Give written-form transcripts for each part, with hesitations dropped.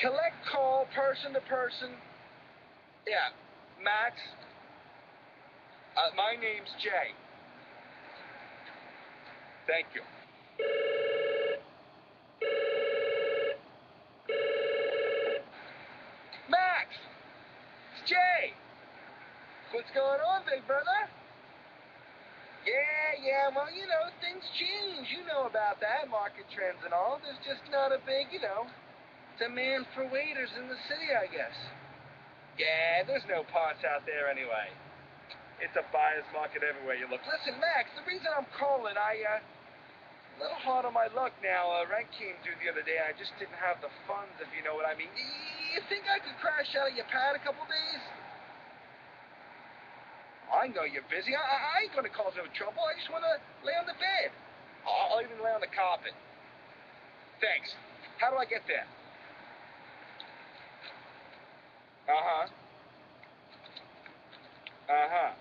Collect call, person to person. Yeah, Max. My name's Jay. Thank you. Max! It's Jay! What's going on, big brother? Yeah, well, you know, things change. You know about that, market trends and all. There's just not a big, demand for waiters in the city, I guess. Yeah, there's no parts out there anyway. It's a buyer's market everywhere you look. Listen, Max, the reason I'm calling, a little hard on my luck now. Rent came due the other day. I just didn't have the funds, if you know what I mean. You think I could crash out of your pad a couple days? I know you're busy. I ain't gonna cause no trouble. I just wanna lay on the bed. I'll even lay on the carpet. Thanks. How do I get there? Uh-huh. Uh-huh.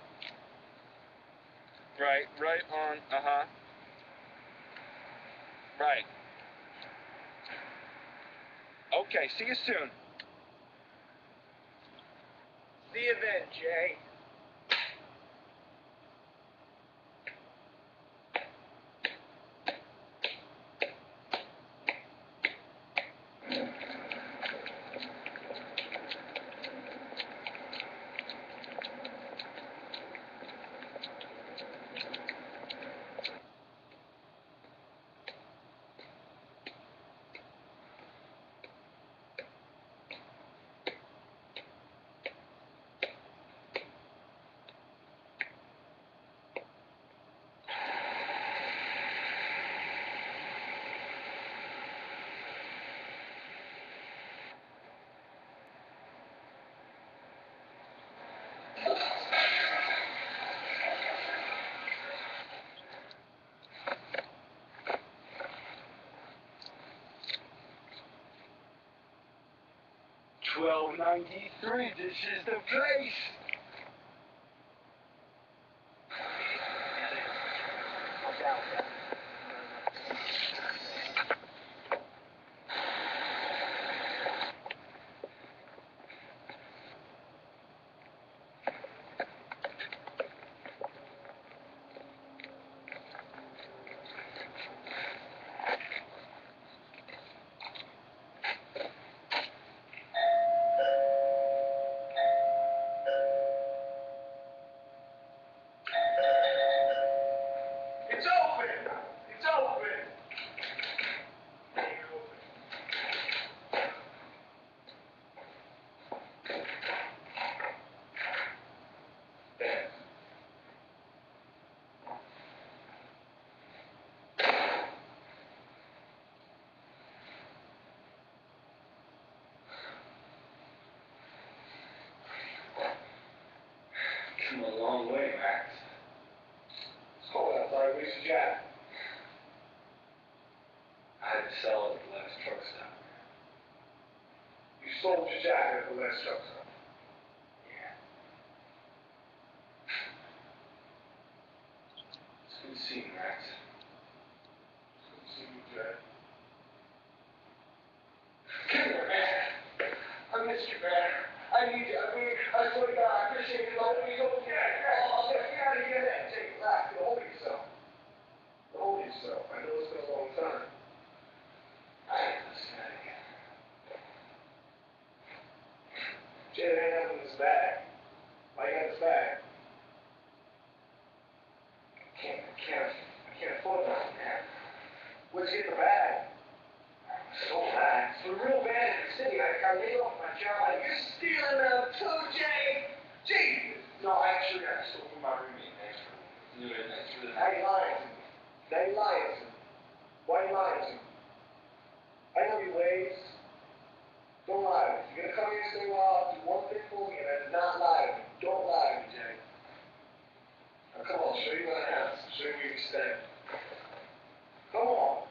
Right on, uh-huh. Right. Okay, see you soon. See you then, Jay. $12.93. This is the place. It's open. It's open. Come a long way, Max. Sold outside Reese's Jack. I had to sell it at the last truck stop. You sold your jacket at the last truck stop? Yeah. It's good to see you, Max. It's good to see you, Jack. Come here, man. I missed you, man. I need you. I swear to God, I appreciate you. Let me go. Oh, get out of here, man. Take it back. Hold yourself. Hold yourself. I know it's been a long time. I ain't listening to you. Jay ain't having this bag. Why you got this bag? I can't afford that, man. Where'd you get the bag? So bad. It's real bad in the city. I laid off my job. You're stealing them too, Jay. Jesus. No, actually, I stole from my roommate. Thanks for that. Now you're lying to me. Why are you lying to me? I know your ways. Don't lie to me. If you're gonna come here and say, well, I'll do one thing for me, and then not lie to me. Don't lie to me, Jay. Now come on, show you my house. Show you where you stay. Come on.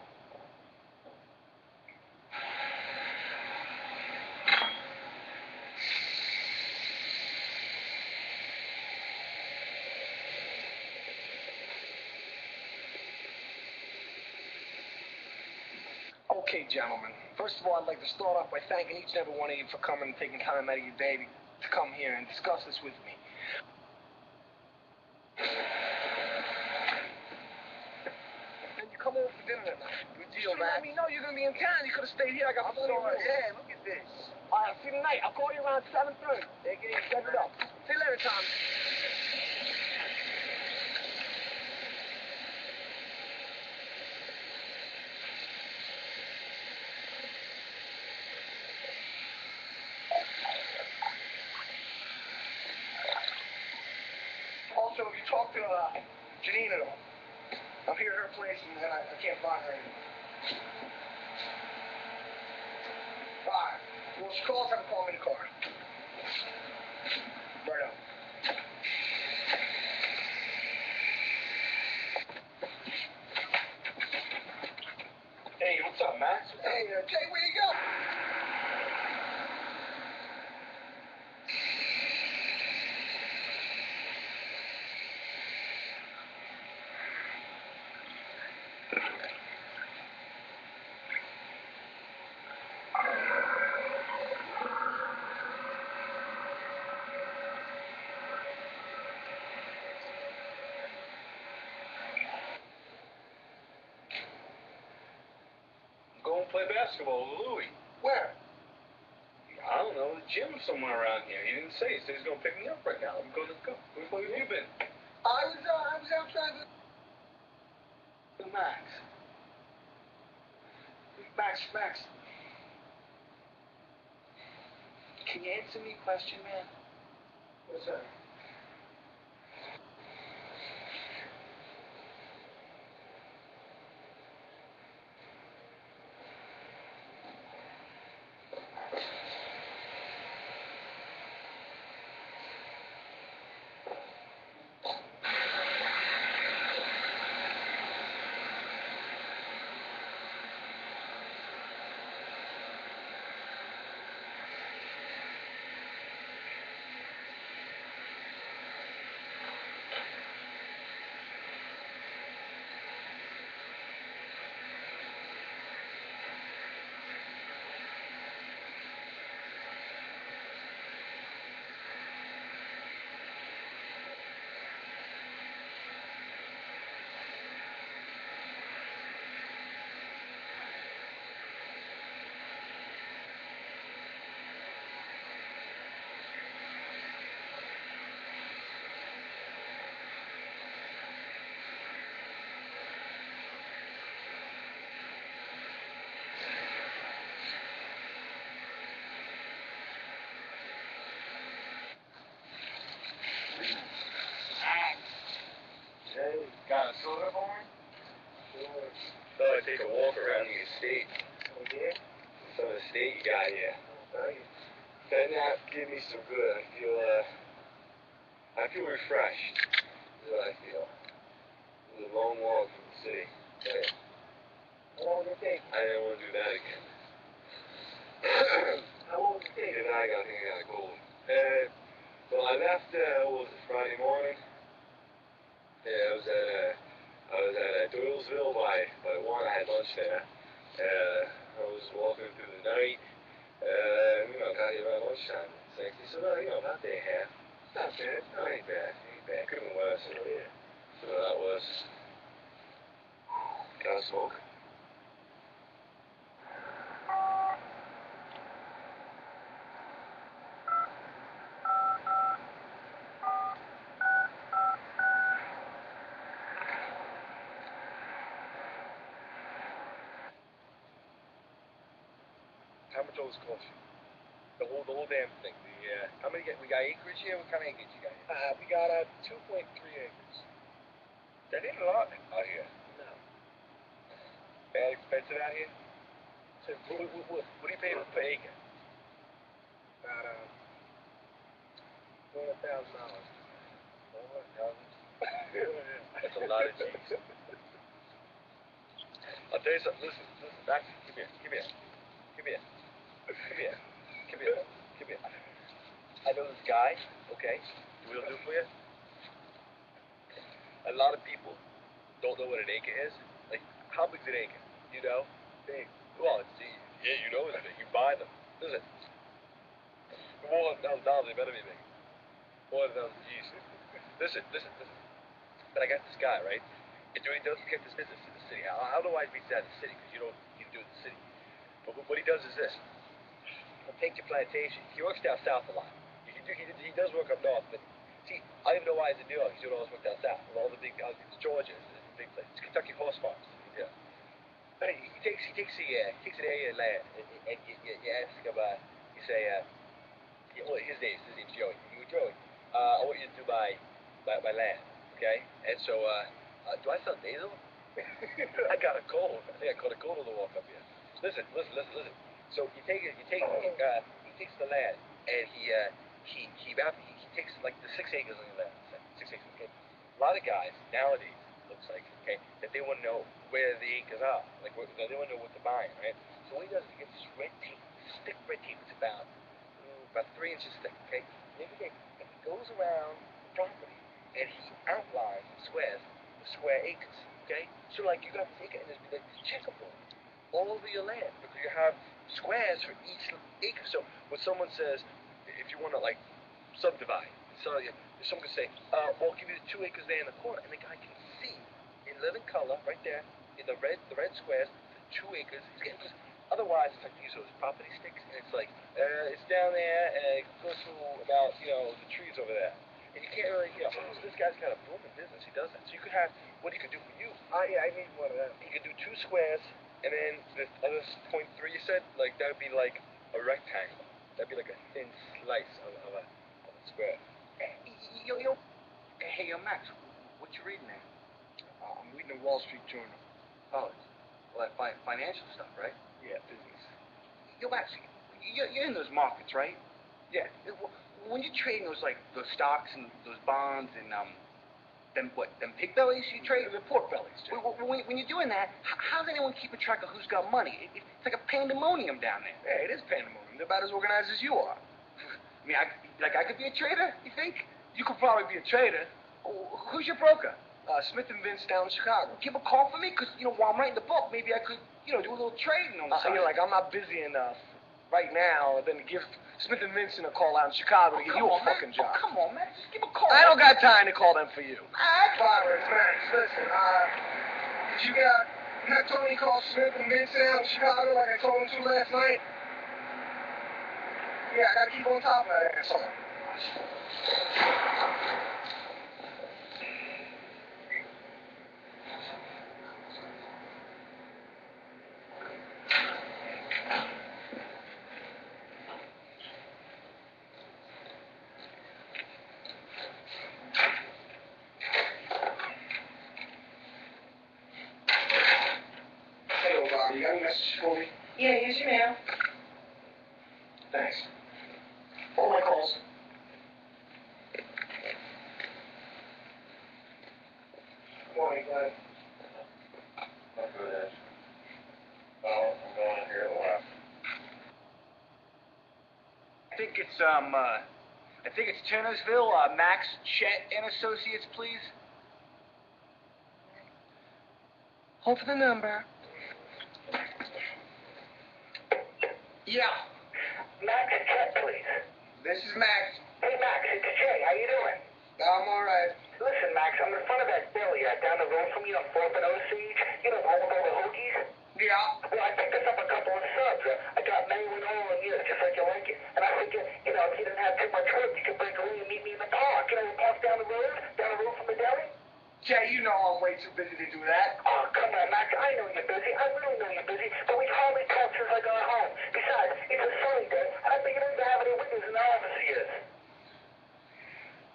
Okay, gentlemen. First of all, I'd like to start off by thanking each and every one of you for coming and taking time out of your day to come here and discuss this with me. And you come over for dinner tonight. Good deal, man. Let me know you're going to be in town. You could have stayed here. I got plenty of room. Yeah, look at this. All right, I'll see you tonight. I'll call you around 7:30. Take it easy. Set it up. See you later, Tom. Also, if you talk to Janine at all, I'm here at her place and I can't find her anymore. All right. Well, she calls, have her call me in the car. Right on. Hey, what's up, Max? Hey, Jay, where you go? Go and play basketball with Louie. Where? I don't know, the gym somewhere around here. He didn't say. He said he's going to pick me up right now. Let's go. Where have you been? I was outside the Max. Max. Can you answer me a question, man? What's that? Hey, got a soda for me? Sure. Thought I'd take a walk around the estate. Oh, yeah? Some of the estate you got here. Thank you. That nap did me so good. I feel refreshed. That's what I feel. It was a long walk from the city. But How long did it take? I didn't want to do that again. How long did it take? And I think I got a cold. Well, I left, what was it, Friday morning? Yeah, I was at Doylesville by 1. I had lunch there. I was walking through the night. Got here around lunchtime. So, about a day and a half. It's not bad. No, it ain't bad. Could have been worse. Oh, yeah. So that was. Got a smoke. How much all this cost you? The whole damn thing. How many we got acreage here? What kind of acreage you got here? We got 2.3 acres. That ain't a lot out here. No. Bad expensive out here? So, What do you pay per acre? about $400,000. That's a lot of cheese. I'll tell you something. Listen, Max, come here. I know this guy, okay? You know what he'll do for you? A lot of people don't know what an acre is. Like, how big's an acre? You know? Big. Well, yeah, you know it's big. You buy them. Listen, $400,000, they better be big. 400,000, geez. Listen. But I got this guy, right? And he doesn't get this business in the city. Otherwise, he's out of the city because you don't need to do it in the city. But what he does is this: he'll take your plantation. He works down south a lot. He does work up north, but see, I don't even know why he's in New York. He's doing all this work down south. With all the big, it's Georgia, it's a big place. It's Kentucky horse farms. Yeah. But he takes an area of land, and you ask him. You say, well, his name's Joey. You go, Joey, I want you to do my land, okay? And so, do I sound nasal? I got a cold. I think I caught a cold on the walk up here. Listen. So he takes the land, and he takes like the 6 acres of the land. 6 acres, okay? A lot of guys nowadays, looks like, okay, that they want to know where the acres are. Like, they want to know what they're buying, right? So what he does is he gets this red tape, this thick red tape. It's about 3 inches thick, okay? And he goes around the property, and he outlines and squares the square acres, okay? So, like, you got to take it, and there's like this checkerboard all over your land, because you have squares for each acre. So when someone says, if you want to, like, subdivide, so someone can say, well, I'll give you the 2 acres there in the corner, and the guy can see in living color right there in the red squares, the 2 acres. Because otherwise, it's like these those property sticks, and it's like it's down there, and it goes through about the trees over there, and you can't really so this guy's got a booming business. He does that. So you could have what he could do for you. I need one of them. He could do 2 squares, and then the other 0.3 you said, like that would be like a rectangle. That'd be like a thin slice of a square. Hey, Max, what you reading there? I'm reading the Wall Street Journal. Oh, well, that financial stuff, right? Yeah, business. Max, you're in those markets, right? Yeah. When you're trading those stocks and those bonds and them pig bellies you trade? The pork bellies, Jay. When you're doing that, how's anyone keeping track of who's got money? It's like a pandemonium down there. Yeah, it is pandemonium. They're about as organized as you are. I mean, I could be a trader, you think? You could probably be a trader. Who's your broker? Smith & Vince down in Chicago. Give a call for me, because, while I'm writing the book, maybe I could, do a little trading on the side. I'm not busy enough right now than to give Smith & Vince a call out in Chicago to get you a fucking job. Come on, man. Just give a call. I don't got time to call them for you. Max, listen, did you not told me to call Smith & Vince out in Chicago like I told him to last night? Yeah, I gotta keep on top of that asshole. You got a message for me? Yeah, here's your mail. Thanks. All my calls. Morning, Glenn. Not good, Ash. Well, I'm going in here at the left. I think it's Turnersville, Max, Chet, and Associates, please. Hold for the number. Yeah. Max, Chet, please. This is Max. Hey, Max, it's Jay. How you doing? I'm all right. Listen, Max, I'm in front of that deli down the road from you on 4th and Osage. You know, the one with all the hoagies? Yeah. Well, I picked us up a couple of subs. I got mayo and all in you, just like you like it. And I figured, if you didn't have too much work, you could break away and meet me in the park. We'll park down the road from the deli. Jay, you know I'm way too busy to do that. Oh, come on, Max. I know you're busy. I really know you're busy. But we've hardly talked since I got home. Besides, it's a sunny day. I don't think you don't even have any windows in the office yet.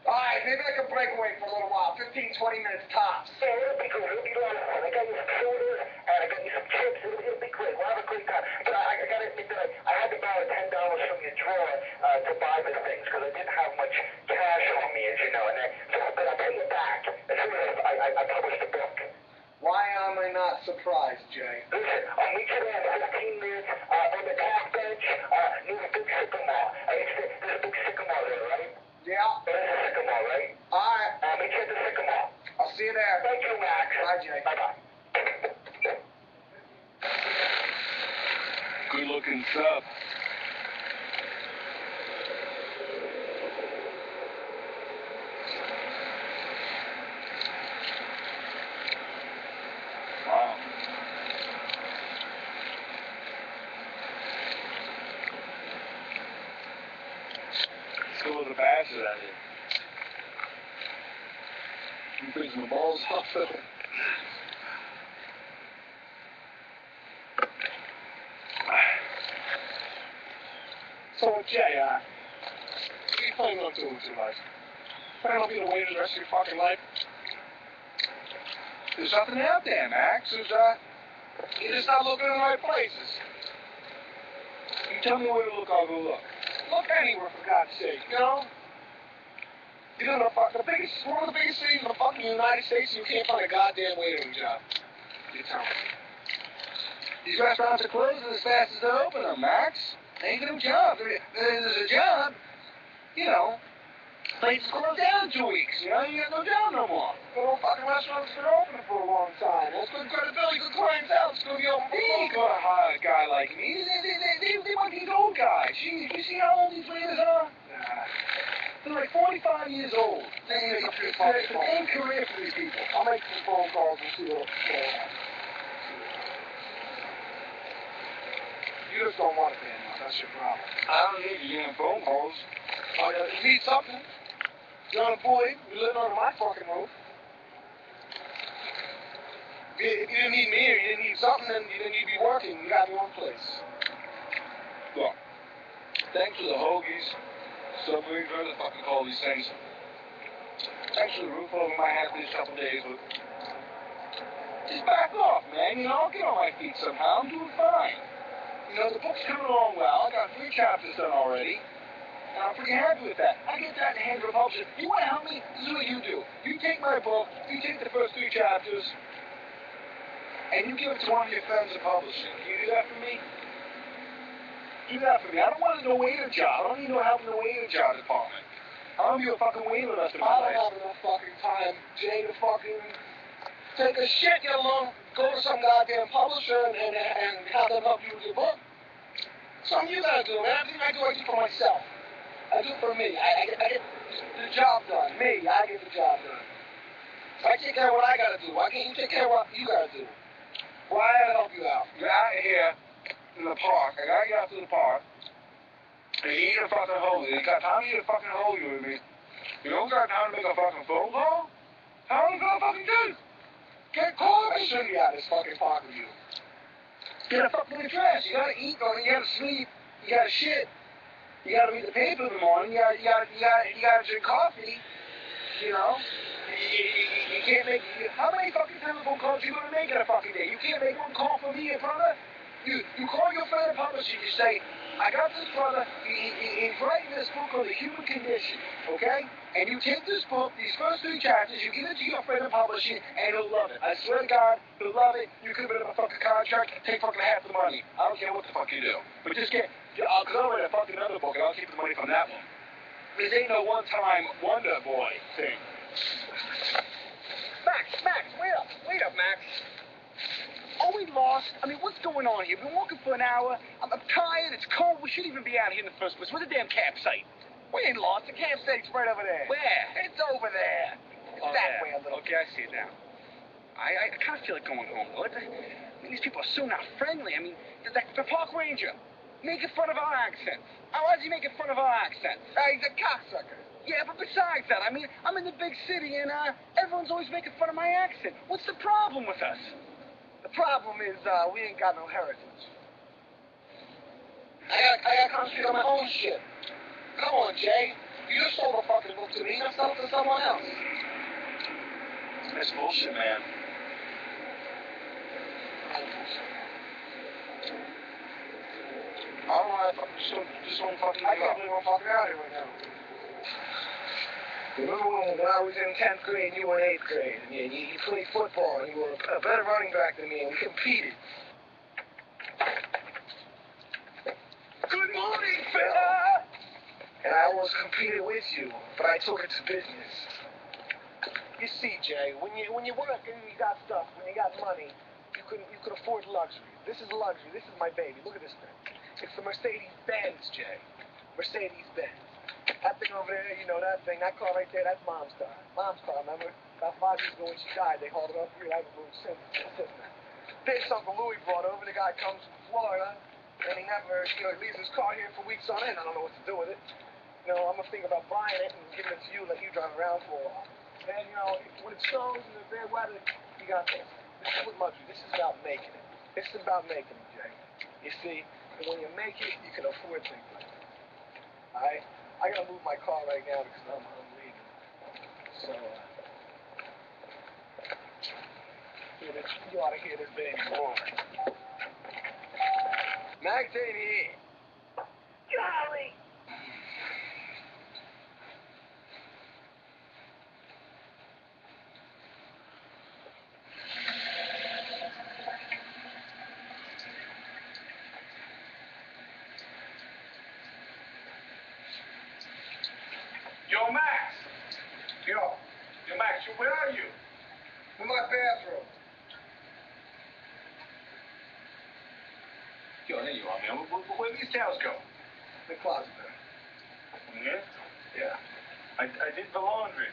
All right, maybe I can break away for a little while. 15, 20 minutes tops. Yeah, it'll be good. It'll be a lot of fun. I got you some sodas, and I got you some chips. It'll be great. We'll have a great time. But I got to admit that I had to borrow $10 from your drawer to buy the things, because I didn't have much cash on me, as you know. But I'll pay you back as soon as I publish the book. Why am I not surprised, Jay? Listen, I'll meet you there in 15 minutes on the park bench near the big sycamore. There's a big sycamore there, right? Yeah. There's a sycamore, right? All right. I'll meet you at the sycamore. I'll see you there. Thank you, Max. Bye, Jay. Bye-bye. fucking sub. Wow. Let's go with the bastard out here. I'm freezing my balls off of it. So, Jay, what are you planning on doing with your life? Planning on being a waiter the rest of your fucking life? There's nothing out there, Max. You're just not looking in the right places. You tell me where to look, I'll go look. Look anywhere, for God's sake, you know? You're in one of the biggest cities in the fucking United States, and you can't find a goddamn waitering job. You tell me. These restaurants are closing as fast as they're opening them, Max. They ain't no jobs. There's a job, you know. Places close down in 2 weeks, you know. You got no job no more. Good old fucking restaurants have been open for a long time. That's good credibility, good clientele. It's going to be open. They ain't going to hire a guy like me. They want these old guys. You see how old these waiters are? Nah. They're like 45 years old. It's a damn career for these people. I'll make some phone calls and see what's going on. You just don't want it, man. That's your problem. I don't need you getting phone calls. You need something. You're unemployed. You're living under my fucking roof. If you didn't need me or you didn't need something, then you didn't need to be working. You got me one place. Look, thanks for the hoagies, submarines, whatever the fuck you call these things. Thanks for the roof over my head these couple days, but just back off, man. You know, I'll get on my feet somehow. I'm doing fine. You know, the book's coming along well. I got 3 chapters done already. And I'm pretty happy with that. I get that in the hand of a publisher. You want to help me? This is what you do. You take my book, you take the first 3 chapters, and you give it to one of your friends at publishing. Can you do that for me? Do that for me. I don't want no waiter job. I don't need no help in the waiter job department. I don't be a fucking waiter the rest of my life. I don't have enough fucking time, Jay, to fucking take a shit, get along, go to some goddamn publisher and have them help you with your book. Something you gotta do, man. Everything I do for myself. I do it for me. I get the job done. Me, I get the job done. I take care of what I gotta do. Why can't you take care of what you gotta do? Why I gotta help you out? You're out here in the park. I gotta get out to the park. And you eat a fucking hole. You got time to eat a fucking hole with me. You don't got time to make a fucking phone call? How are you gonna fucking do? Get called. I shouldn't be out of this fucking park with you. Get a fucking address. You gotta eat, you gotta sleep, you gotta shit. You gotta read the paper in the morning. You gotta drink coffee. You know. You can't make. How many fucking telephone calls you gonna make in a fucking day? You can't make one call for me, brother. You call your friend and publisher. You say, I got this brother. He's writing this book on the human condition. Okay. And you take this book, these first 3 chapters, you give it to your friend and publishing, and he'll love it. I swear to God, he'll love it. You could have been in a fucking contract, take fucking half the money. I don't care what the fuck you do. But just get, I'll go with a fucking other book, and I'll keep the money from that one. This ain't no one-time wonder boy thing. Max, wait up, Max. Are we lost? I mean, what's going on here? We've been walking for an hour. I'm tired, it's cold. We shouldn't even be out here in the first place. Where's the damn campsite? We ain't lost. The campsite's right over there. Where? It's over there. It's that way a little. Okay, I see it now. I kind of feel like going home, though. I mean, these people are so not friendly. I mean, the park ranger, making fun of our accents. Why is he making fun of our accents? He's a cocksucker. Yeah, but besides that, I mean, I'm in the big city, and everyone's always making fun of my accent. What's the problem with us? The problem is, we ain't got no heritage. I gotta concentrate on my own shit. Come on, Jay. You just sold a fucking book to me. Now sell it to someone else. That's bullshit, man. I don't know. Just don't fucking I can't believe I'm fucking out here right now. Remember when I was in 10th grade and you were in 8th grade, and you played football, and you were a better running back than me, and we competed. Good morning, fella! And I almost competed with you, but I took it to business. You see, Jay, when you work and you got stuff, when you got money, you could afford luxury. This is luxury. This is my baby. Look at this thing. It's the Mercedes-Benz, Jay. Mercedes-Benz. That thing over there, you know that thing, that car right there, that's Mom's car. Mom's car, remember? About 5 years ago when she died, they hauled it up here. I have a room since. This Uncle Louis brought over. The guy comes from Florida, and he never, he leaves his car here for weeks on end. I don't know what to do with it. I'm gonna think about buying it and giving it to you, let you drive around for a while. And, when it snows and the bad weather, you got this. This is what luxury. This is about making it. This is about making it, Jay. You see, and when you make it, you can afford things like that. All right? I gotta move my car right now because I'm leaving. So, you ought to hear this baby roar. Max ain't here. Charlie! Yo, Max! Yo, Max, where are you? In my bathroom. Yo, there you are, man. Where these towels go? In the closet there. Yeah? Yeah. I did the laundry.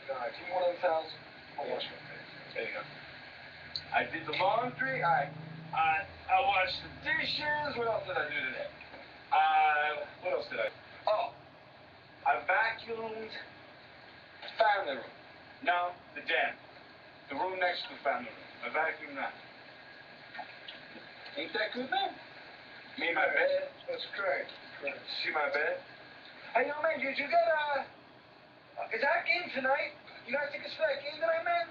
No, I keep one of the towels. I'll wash my face. There you go. I did the laundry. I washed the dishes. What else did I do today? What else did I do? Oh, I vacuumed the family room. No, the den. The room next to the family room. I vacuumed that. Ain't that good, man? Me and my bed. That's great. See my bed? Hey, yo, man, did you get is that game tonight? You got tickets for that game tonight, man?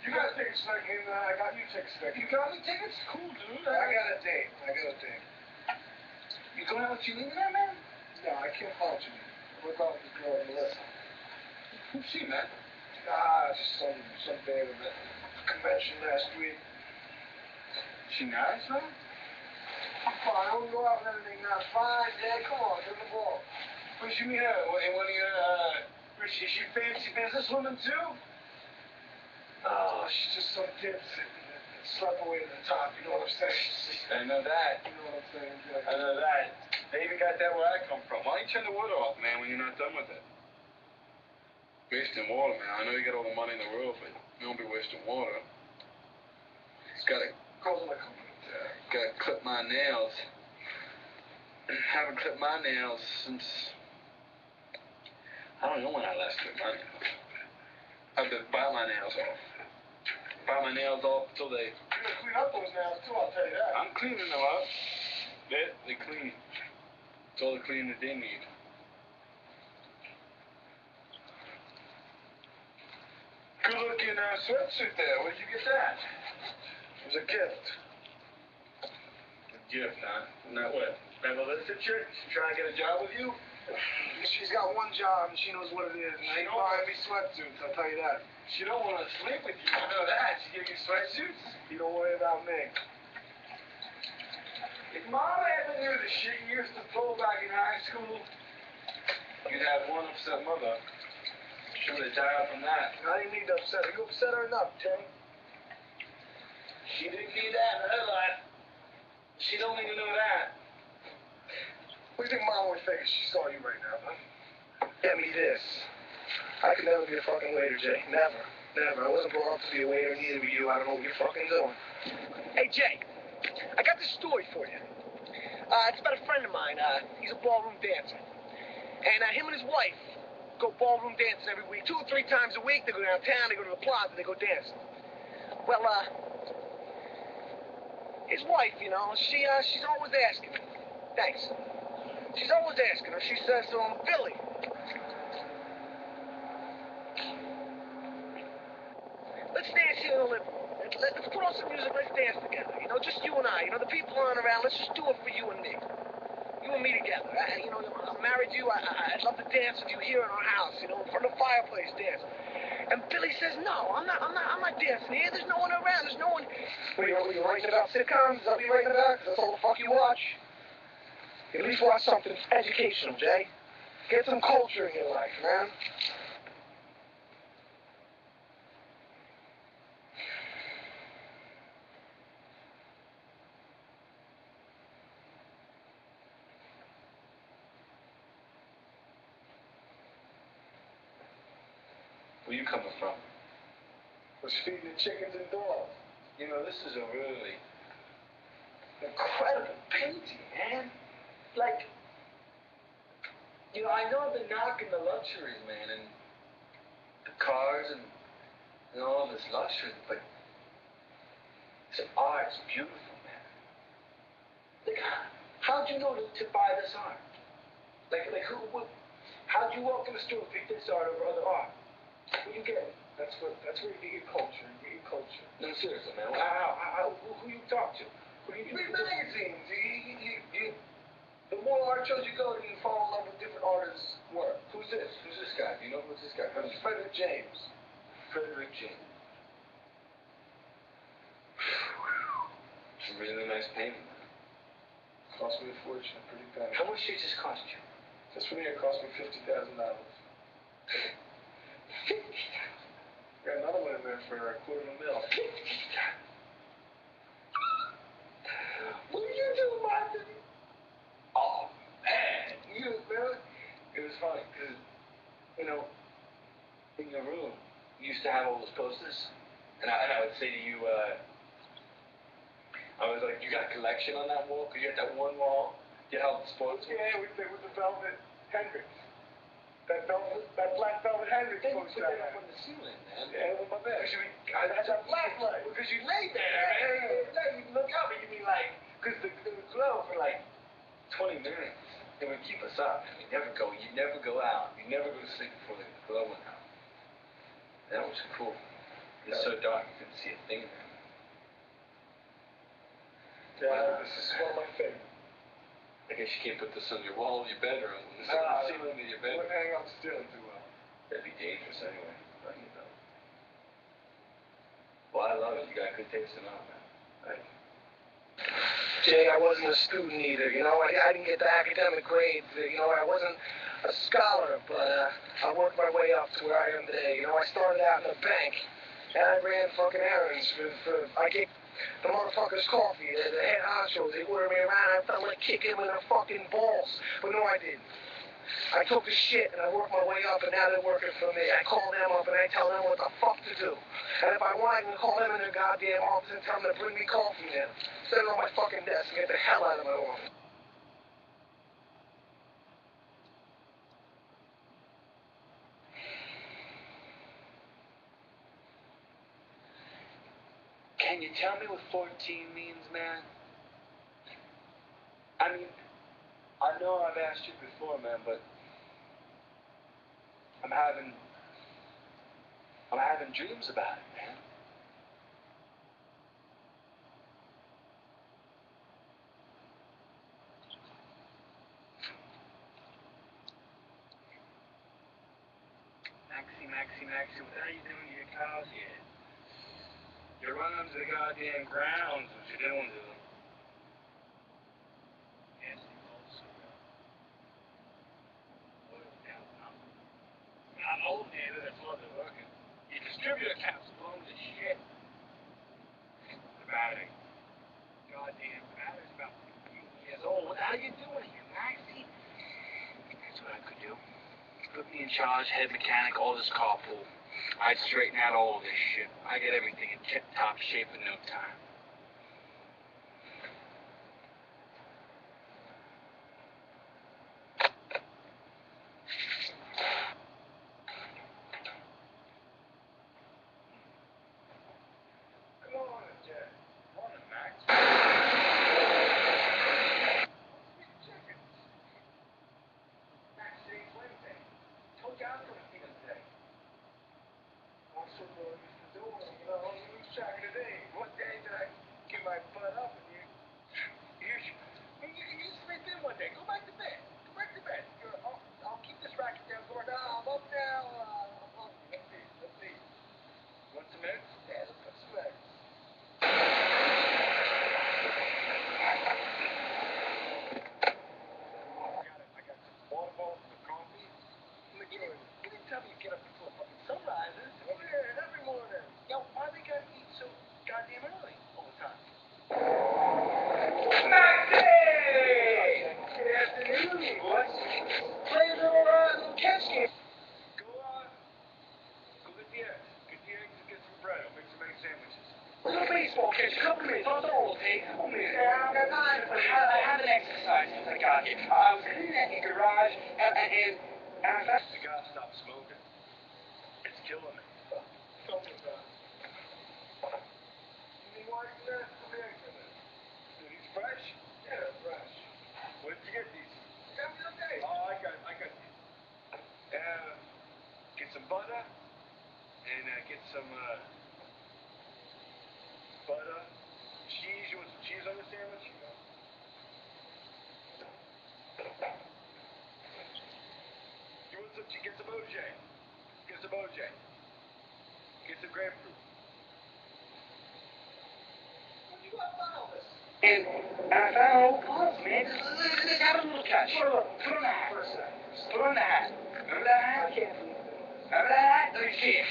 You got tickets for that game tonight? I got you tickets for that game. You got me tickets? Cool, dude. I got a date. You going out with Janine tonight, man? No, I can't call Janine. We're going with this girl, Melissa. Who's she, man? Just some babe at the convention last week. She nice, man? Come on, I wouldn't go out with anything now. Fine, Dad, come on, give the ball. Where'd you meet her? In one of your, is she fancy businesswoman, too? Oh, she's just some dipstick that slept away to the top, you know what I'm saying? I know that. You know what I'm saying? I know that. They even got that where I come from. Why don't you turn the water off, man, when you're not done with it? Wasting water, man. I know you got all the money in the world, but you don't be wasting water. Gotta clip my nails. Haven't clipped my nails since I don't know when I last clipped my nails. I've been bite my nails off. Bite my nails off until they. You gotta clean up those nails too, I'll tell you that. I'm cleaning them up. They clean. It's all the cleaning that they need. Good looking sweatsuit there. Where'd you get that? It was a gift. A gift, huh? Not what? Melissa chick? She trying to get a job with you? She's got one job and she knows what it is. And she ain't buying me sweatsuits, I'll tell you that. She don't want to sleep with you. You know that. She give you sweatsuits. You don't worry about me. If Mama ever knew the shit you used to pull back in high school, you'd have one upset mother. She would have died from that. I didn't need to upset her. You upset her enough, Tim. She didn't need that in her life. She don't even know that. What do you think Mom would think if she saw you right now, huh? Get me this. I could never be a fucking waiter, Jay. Never. Never. I wasn't brought up to be a waiter, neither were you. I don't know what you're fucking doing. Hey, Jay. I got this story for you. It's about a friend of mine. He's a ballroom dancer. And him and his wife go ballroom dancing every week. 2 or 3 times a week. They go downtown, they go to the plaza, they go dancing. Well, his wife, she's always asking me. Thanks. She's always asking her. She says to him, Billy, let's dance here in the living room. Let's put on some music. Let's dance together. Just you and I. The people aren't around. Let's just do it for you and me. You and me together. I'm married to you. I'd love to dance with you here in our house. In front of the fireplace, dance. And Billy says, no, I'm not dancing here. There's no one around. There's no one. What are you writing about sitcoms? Is that what you're writing about? That's all the fuck you watch? At least watch something educational, Jay. Get some culture in your life, man. Where you coming from? Was feeding the chickens and dogs. You know, this is a really incredible painting, man. Like, you know, I know they're knocking the luxuries, man, and the cars and all this luxury, but it's art. It's beautiful, man. Like, how'd you know to buy this art? How'd you walk in the store and pick this art over other art? Where'd you get it? That's where you get your culture. You get your culture. No, seriously, man. Who you talk to? Who do you Read magazines. The more art shows you go, you fall in love with different artists' work. Who's this? Who's this guy? Do you know who's this guy? It's Frederick James. Frederick James. It's a really nice painting, man. Cost me a fortune, pretty penny. How much did this cost you? This one here cost me $50,000. $50,000. Got another one in there for $250,000. What did you do, Martin? Oh, man. It was funny, because, you know, in your room, you used to have all those posters, and I would say to you, I was like, you got a collection on that wall? Because you had that one wall, you had all the sports. Yeah, with the velvet Hendrix. That black velvet Hendrix Then you poster. put that up on the ceiling, man. Yeah, with my bed. That's a black light. Because you lay there, man. You look up and you be like, because the glow for like 20 minutes. It would keep us up. You never go out. You never go to sleep before the glow went out. That was cool. It's so dark you couldn't see a thing there. Yeah, this is one of my favorites. I guess you can't put this on your wall of your bedroom. This on the ceiling of your bedroom. Wouldn't hang on the ceiling too well. That'd be dangerous anyway. But, you know. Well, I love it. You got good taste in art, man. Thank you. Jay, I wasn't a student either, you know, I didn't get the academic grades, you know, I wasn't a scholar, but I worked my way up to where I am today, you know, I started out in a bank, and I ran fucking errands I get the motherfuckers coffee, the head honchos, they order me around, I felt like kicking them in the fucking balls, but no I didn't. I took the shit and I worked my way up and now they're working for me. I call them up and I tell them what the fuck to do. And if I want, I can call them in their goddamn office and tell them to bring me coffee now. Set it on my fucking desk and get the hell out of my office. Can you tell me what 14 means, man? I mean, I know I've asked you before, man, but I'm having dreams about it, man. Maxie, what are you doing to your cows here? You're running to the goddamn grounds, what you doing to them? I'm old, David, that's why they're working. You distribute accounts, blown to shit. The battery. Goddamn battery's about 15 years old. How you doing here, Maxie? That's what I could do. Put me in charge, head mechanic, all this carpool. I'd straighten out all of this shit. I get everything in tip-top shape in no time. What day did I come here. Don't rotate. Come here. I got time. I haven't exercised since I got here. I was cleaning out your garage, and I found... You gotta stop smoking. It's killing me. Tell me about it. You need more extra? Come here, come here. Are these fresh? Yeah, fresh. Where did you get these? Yeah, okay. Oh, I got these. Get some butter, and get some butter, cheese. You want some cheese on the sandwich? You want some? Get some OJ. Get some OJ. Get some grapefruit. What you got on all this? And I found old gloves, man. Just have a little catch. Put on the hat for a second. Put on the hat. Remember that hat? Remember that hat? Let me see it.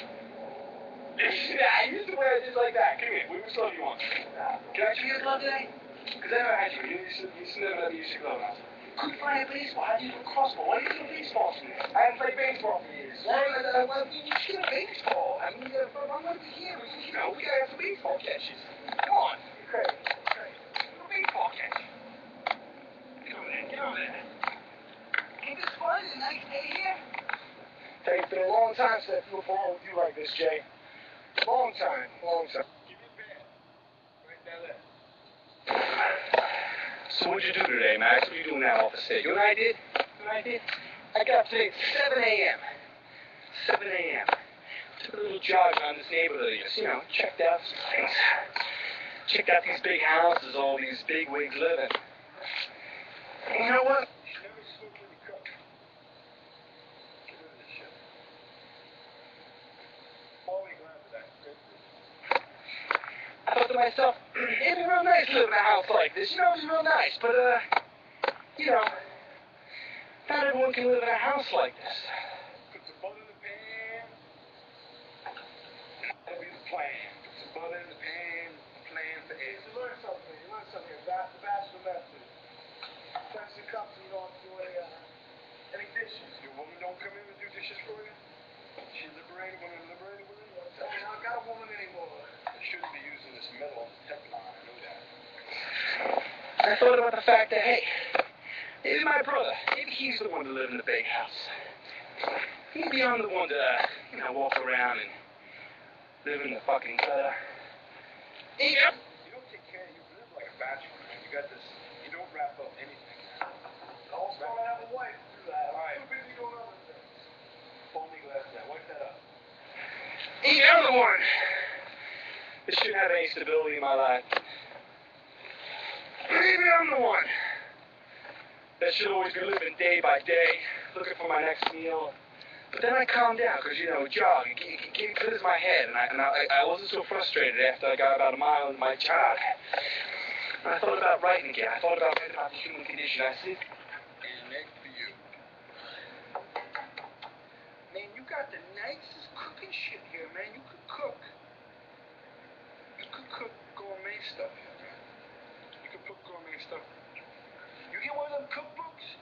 I used to wear it just like that. Come here. Which glove do you want? Can I see your glove today? Because I never had you. You used to never use your glove. Couldn't find a baseball. How'd you do a crossbow? Why did you do baseball for me? I haven't played baseball for years. Well, you should have baseball. I mean, I'm going to be here. You know, we got to have some baseball catches. Come on. You're crazy. A baseball catch. Get over there. Get over there. Ain't this fun? It's a nice day here. Hey, it's been a long time since I flew forward with you like this, Jay. Long time. Give me a bed. Right down there. So what'd you do today, Max? What are you doing now off the stage? You know what I did? I got up today at 7 a.m. 7 a.m. Took a little jog around this neighborhood. Just, checked out some things. Checked out these big houses, all these big wigs living. And you know what? You should never smoke when you cook. Get rid of this shit. Only glad for that. I thought to myself, it'd be real nice living in a house like this. It'd be real nice. But, not everyone can live in a house like this. Put some butter in the pan. That'll be the plan. Put some butter in the pan. Plan for eggs. You learn something. The bachelor method. Person comes and you don't do any dishes. Your woman don't come in and do dishes for you? She liberated women. I don't got a woman anymore. I shouldn't be using this metal Teflon. I know that. I thought about the fact that, hey, maybe my brother, maybe he's the one to live in the big house. Maybe I'm the one to, walk around and live in the fucking gutter. You don't take care. You live like a bachelor, man. You got this. You don't wrap up anything, man. Also, I have a wife to do that. All right. I'm too busy doing other things. Fold me glass down. Wipe that up. Maybe I'm the one that shouldn't have any stability in my life. Maybe I'm the one that should always be living day by day, looking for my next meal. But then I calmed down, because, jog, it clears my head, and I wasn't so frustrated after I got about a mile into my jog. And I thought about writing again. I thought about writing about the human condition. I said, And next for you. man, you got the nicest cooking shit here, man. You could cook. You could cook gourmet stuff here, man. You could cook gourmet stuff. You get one of them cookbooks?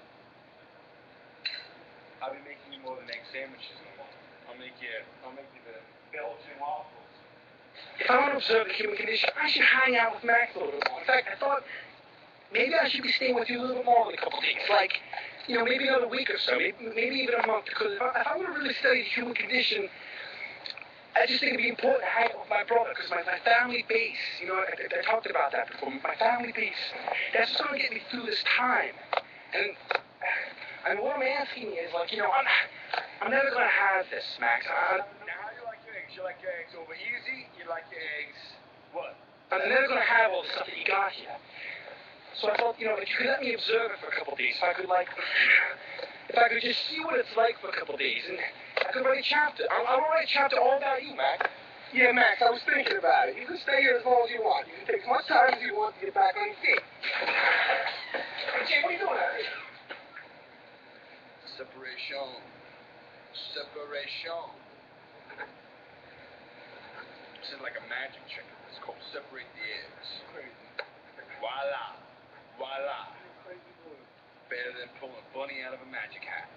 I'll be making you more than egg sandwiches in a while. I'll make you the Belgian waffles. If I want to observe the human condition, I should hang out with Max a little bit more. In fact, I thought maybe I should be staying with you a little bit more than a couple days. Like, maybe another week or so. Maybe even a month. Because if I want to really study the human condition, I just think it'd be important to hang out with my brother. Because my family base, I talked about that before. My family base, that's what's going to get me through this time. And what I'm asking is, I'm never going to have this, Max. Now, how do you like your eggs? You like your eggs over easy? You like your eggs what? I'm never going to have all the stuff that you got here. So I thought, if you could let me observe it for a couple of days, if I could just see what it's like for a couple of days, and I could write a chapter. I'll write a chapter all about you, Max. Yeah, Max, I was thinking about it. You can stay here as long as you want. You can take as much time as you want to get back on your feet. Hey, Jay, what are you doing out here? Separation. This is like a magic trick. It's called separate the eggs. Voila. Better than pulling a bunny out of a magic hat.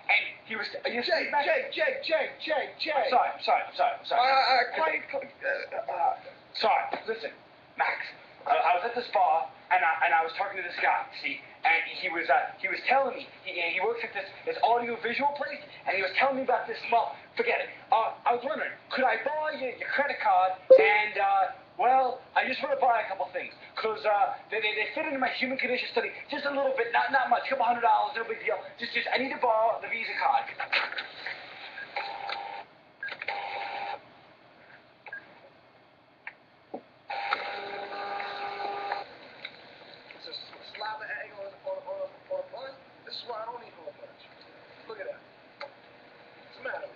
And he was... Jake. I'm sorry. Quiet. Sorry, listen, Max. I was at this bar, and I was talking to this guy, see, and he was telling me, he works at this audio-visual place, and he was telling me about this small, forget it, I was wondering, could I borrow your credit card, and, well, I just want to buy a couple things, because they fit into my human condition study just a little bit, not much, $200, no big deal, just, I need to borrow the Visa card. Slap the egg on a bun. This is why I don't eat hot lunch. Look at that. What's the matter?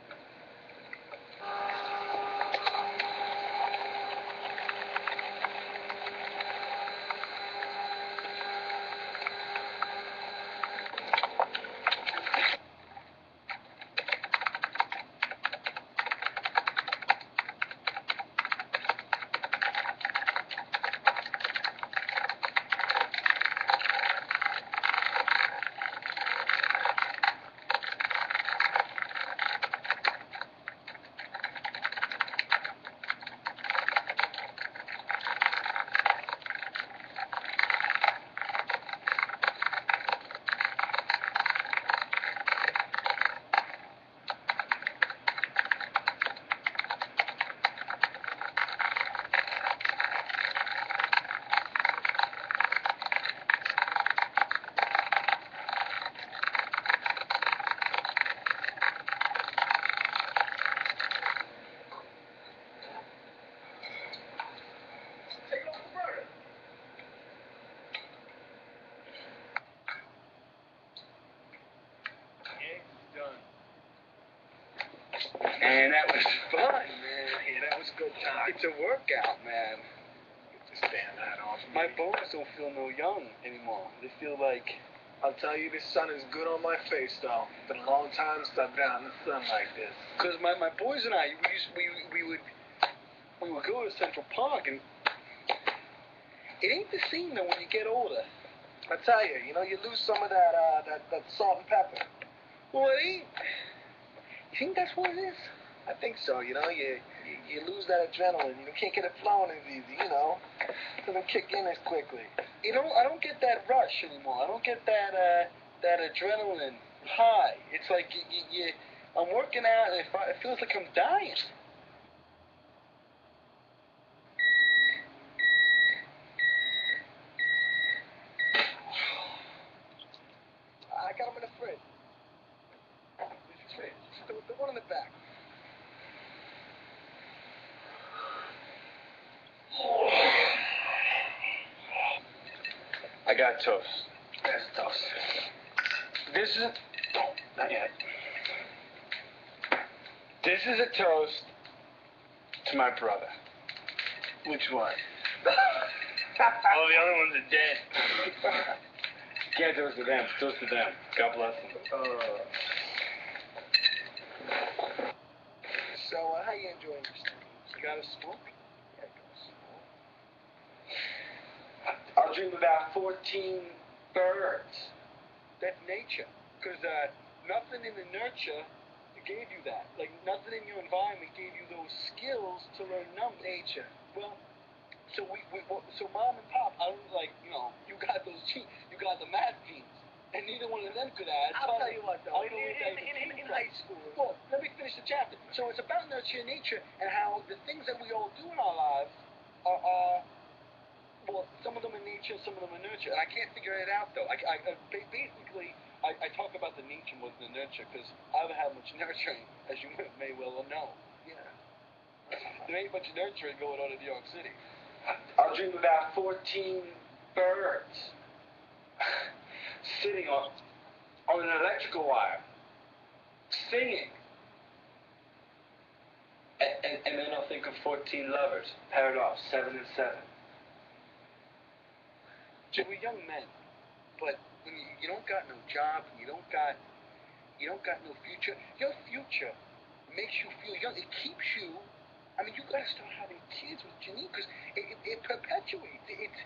And that was fun, man. Yeah, that was a good time. It's a workout, man. Just stand that off. My bones don't feel no young anymore. They feel like... I'll tell you, the sun is good on my face, though. Been a long time since I've been out in the sun like this. Because my boys and I, we would go to Central Park, and it ain't the same though when you get older. I tell you, you lose some of that salt and pepper. Well, it ain't. You think that's what it is? I think so. You lose that adrenaline. You can't get it flowing as easy. It doesn't kick in as quickly. I don't get that rush anymore. I don't get that adrenaline high. It's like I'm working out, and it feels like I'm dying. I got them in the fridge. The one in the back. I got toast. That's toast. This is not yet. This is a toast to my brother. Which one? All the other ones are dead. Can't toast to them. Toast to them. God bless them. So, how you enjoying your studies? You got a smoke? Yeah, I got a smoke. I'll dream about 14 birds. That's nature. Because nothing in the nurture gave you that. Like, nothing in your environment gave you those skills to learn nature. Well, so so mom and pop, I don't you got those genes. You got the math genes. And neither one of them could add. I'll tell you what, though. In high school. Well, let me finish the chapter. So it's about nurture and nature and how the things that we all do in our lives are well, some of them are nature, some of them are nurture. And I can't figure it out, though. Basically, I talk about the nature more than the nurture because I haven't had much nurturing, as you may well know. Yeah. There ain't much nurturing going on in New York City. I'll dream about 14 birds sitting on an electrical wire, singing. And then I'll think of 14 lovers, paired off, 7 and 7. We're young men, but when you don't got no job, and you don't got no future, your future makes you feel young. It keeps you. I mean, you got to start having kids with Janine because it perpetuates. It's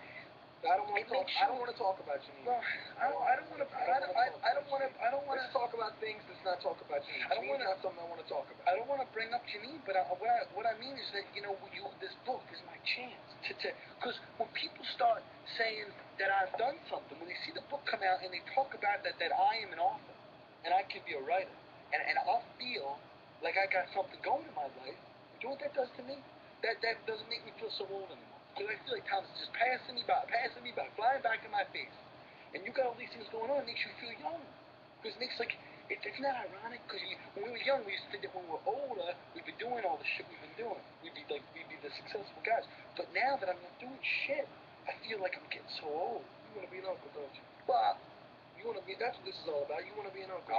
I don't want to talk about Janine. Well, I don't want to. Let's talk about things. Let's not talk about Janine. Janine's not something I want to talk about. I don't want to bring up Janine, but what I mean is that this book is my chance because when people start saying that I've done something, when they see the book come out and they talk about that I am an author and I can be a writer, and I'll feel like I got something going in my life. You know what that does to me? That doesn't make me feel so old anymore. Because I feel like time is just passing me by, flying back in my face. And you got all these things going on, it makes you feel young. Because it makes it's not ironic, because when we were young, we used to think that when we were older, we'd be doing all the shit we've been doing. We'd be the successful guys. But now that I'm not doing shit, I feel like I'm getting so old. You want to be an uncle, don't you? But you want to be, that's what this is all about. You want to be an uncle.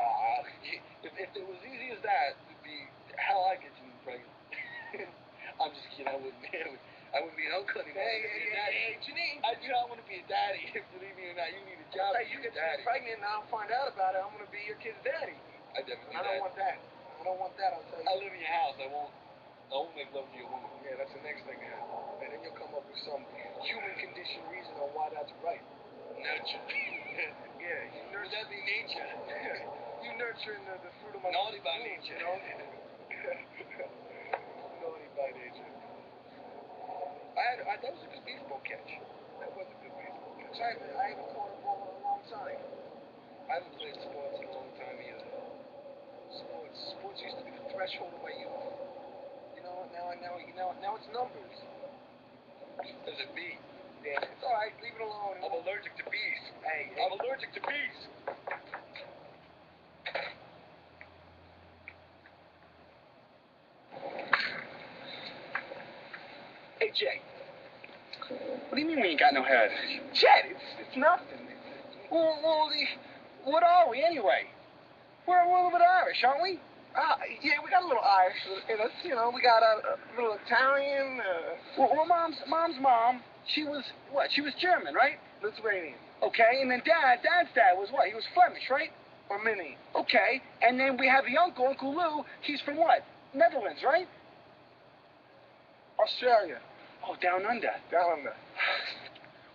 If it was easy as that, it'd be hell I get you pregnant. I'm just kidding, I wouldn't be an uncle anymore. Hey, Janine. I do not want to be a daddy. Believe me or not, you need a job. You get pregnant and I'll find out about it. I'm going to be your kid's daddy. I definitely don't want that. I don't want that, I'll tell you. I'll live in your house. I won't make love to your woman. Yeah, that's the next thing to happen. And then you'll come up with some human condition reason on why that's right. Nurture. Yeah, you nurture. Would that be nature? You nurturing the fruit of my naughty by nature. You know? Naughty by nature. That was a good baseball catch. That was a good baseball catch. I haven't caught a ball in a long time. I haven't played sports in a long time either. Sports used to be the threshold of my youth. Now it's numbers. There's a bee. Yeah, it's all right. Leave it alone. I'm allergic to bees. Hey. I'm allergic to bees. Hey, Jay. What do you mean we ain't got no head? Chet, it's nothing. Well, what are we anyway? We're a little bit Irish, aren't we? Yeah, we got a little Irish in us. We got a little Italian. Well, Mom's mom, she was what? She was German, right? Lithuanian. Okay, and then Dad's dad was what? He was Flemish, right? Or Mini. Okay, and then we have the Uncle Lou. He's from what? Netherlands, right? Australia. Oh, down under. Down under.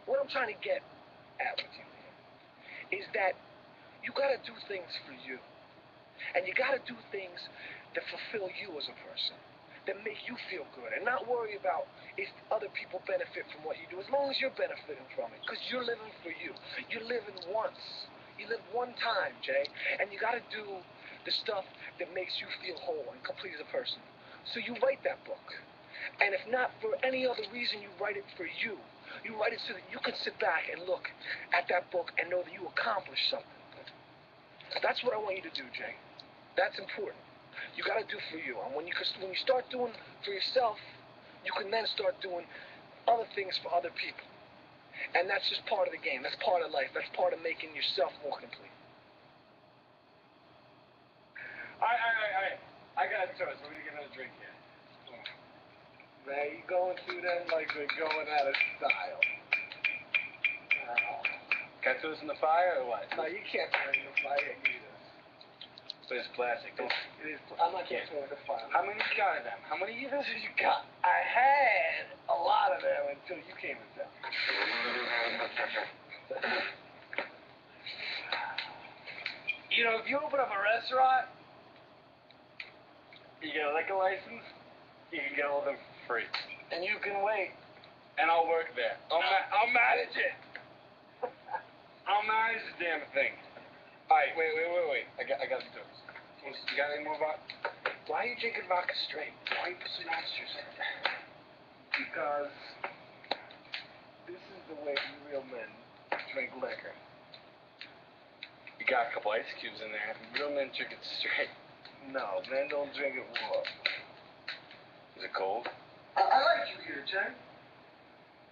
What I'm trying to get at with you is that you got to do things for you. And you got to do things that fulfill you as a person, that make you feel good, and not worry about if other people benefit from what you do, as long as you're benefiting from it, because you're living for you. You're living once. You live one time, Jay, and you got to do the stuff that makes you feel whole and complete as a person. So you write that book. And if not for any other reason, you write it for you. You write it so that you can sit back and look at that book and know that you accomplished something. That's what I want you to do, Jay. That's important. You got to do for you. And when you start doing for yourself, you can then start doing other things for other people. And that's just part of the game. That's part of life. That's part of making yourself more complete. I got a toast. We're going to get another drink here. Man, you going through that like we're going out of style. Can I throw this in the fire or what? No, you can't throw it in the fire either. So it's plastic. It is. I'm not going to throw it in the fire. How many you got of them? How many years have you got? I had a lot of them until you came in town. If you open up a restaurant, you get a liquor license, you can get all of them free. And you can wait, and I'll work there. I'll manage it. I'll manage the damn thing. All right, wait. I got to do this. You got any more vodka? Why are you drinking vodka straight? Why you put some oranges in it? Because this is the way real men drink liquor. You got a couple ice cubes in there. Real men drink it straight. No, men don't drink it warm. Is it cold? I like you here, Jay.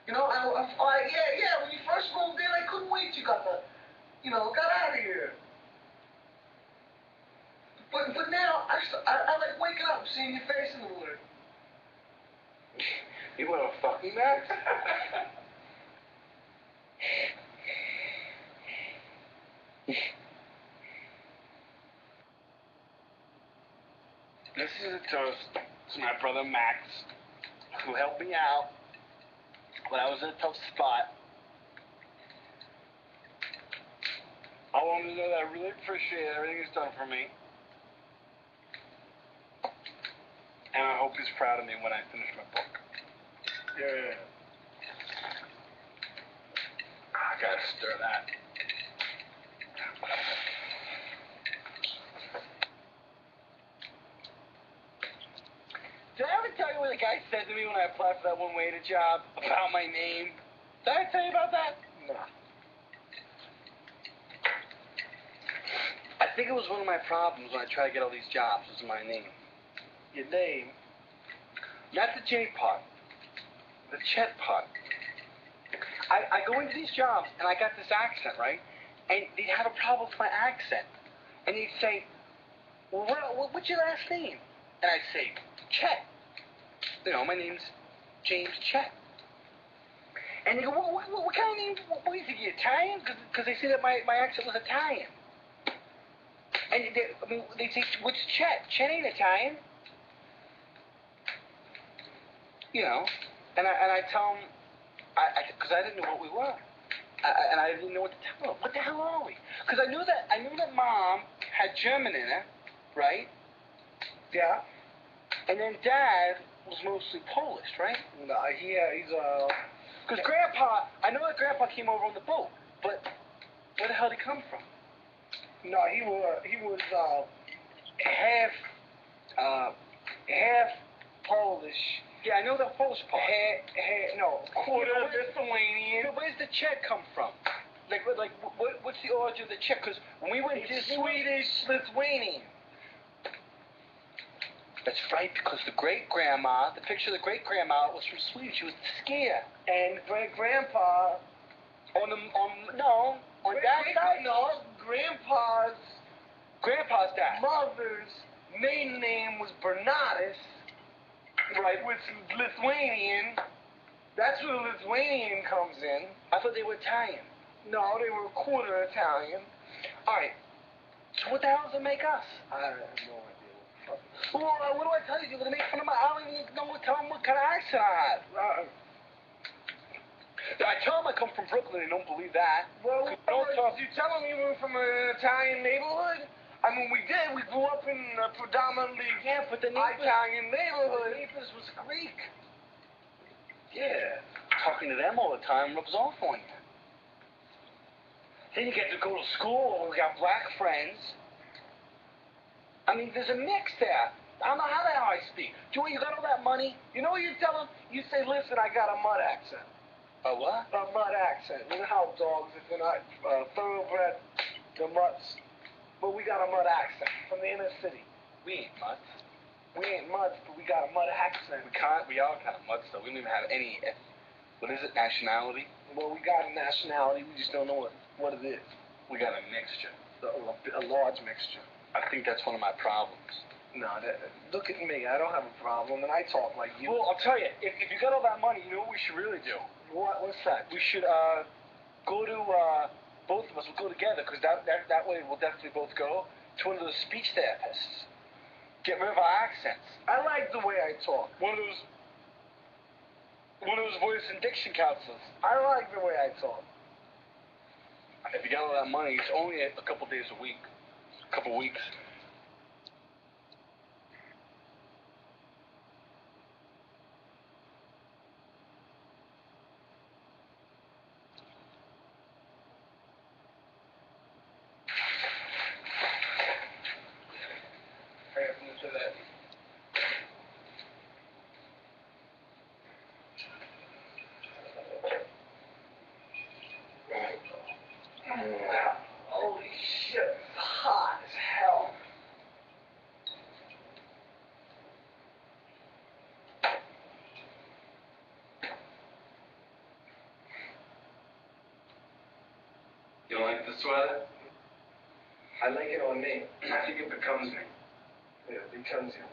When you first moved in, I couldn't wait. You got out of here. But now, I like waking up and seeing your face in the morning. You want to fuck me, Max? This is a toast to my brother Max, who helped me out when I was in a tough spot. want him to know that I really appreciate everything he's done for me. And I hope he's proud of me when I finish my book. Yeah. I gotta stir that. Did I ever tell you what the guy said to me when I applied for that one waiter job about my name? Did I tell you about that? No. I think it was one of my problems when I tried to get all these jobs was my name. Your name? Not the J part. The Chet part. I go into these jobs and I got this accent, right? And they'd have a problem with my accent. And they'd say, well, what's your last name? And I'd say, Chet. You know, my name's James Chet. And they go, what kind of name? What do you think, you Italian? Because they say that my accent was Italian. And they say, what's Chet? Chet ain't Italian. You know, and I tell them, because I didn't know what we were. And I didn't know what to tell them. What the hell are we? Because I knew that Mom had German in her, right? Yeah. And then Dad was mostly Polish, right? No, he's because Grandpa, I know that Grandpa came over on the boat, but where the hell did he come from? No, he was half Polish. Yeah, I know the Polish part. Quarter Lithuanian. But where's the Czech come from? Like what's the origin of the Czech? Because when we went to Swedish Lithuanian. That's right, because the great-grandma, the picture of the great-grandma was from Sweden. She was the skier. And great-grandpa, on Dad's side? No, Grandpa's dad. Mother's maiden name was Bernardus, right, which is Lithuanian. That's where the Lithuanian comes in. I thought they were Italian. No, they were quarter Italian. All right, so what the hell does it make us? I have no idea. Well, what do I tell you? You're going to make fun of my... I don't even know tell them what kind of accent I had. I tell them I come from Brooklyn. They don't believe that. Well, you tell them you were from an Italian neighborhood? I mean, we did. We grew up in a predominantly Italian neighborhood. The neighbors was Greek. Yeah. Talking to them all the time rubs off on you. Then you get to go to school. We got black friends. I mean, there's a mix there. I don't know how the hell I speak. Joey, you got all that money? You know what you tell them? You say, listen, I got a mud accent. A what? A mud accent. You know how dogs, if they're not thoroughbred, they're mutts. But we got a mud accent from the inner city. We ain't mutts. We ain't mutts, but we got a mud accent. We are kind of mutts, though. We don't even have any, what is it, nationality? Well, we got a nationality. We just don't know what it is. We got a mixture. A large mixture. I think that's one of my problems. No, look at me. I don't have a problem, and I talk like you. Well, I'll tell you, if you got all that money, you know what we should really do? What's that? We should go to, both of us will go together, because that way we'll definitely both go to one of those speech therapists. Get rid of our accents. I like the way I talk. One of those voice and diction counselors. I like the way I talk. If you got all that money, it's only a couple days a week. Couple weeks. To that. Holy shit, it's hot as hell. You don't like the sweater? I like it on me. I think it becomes me. Yeah, it becomes you.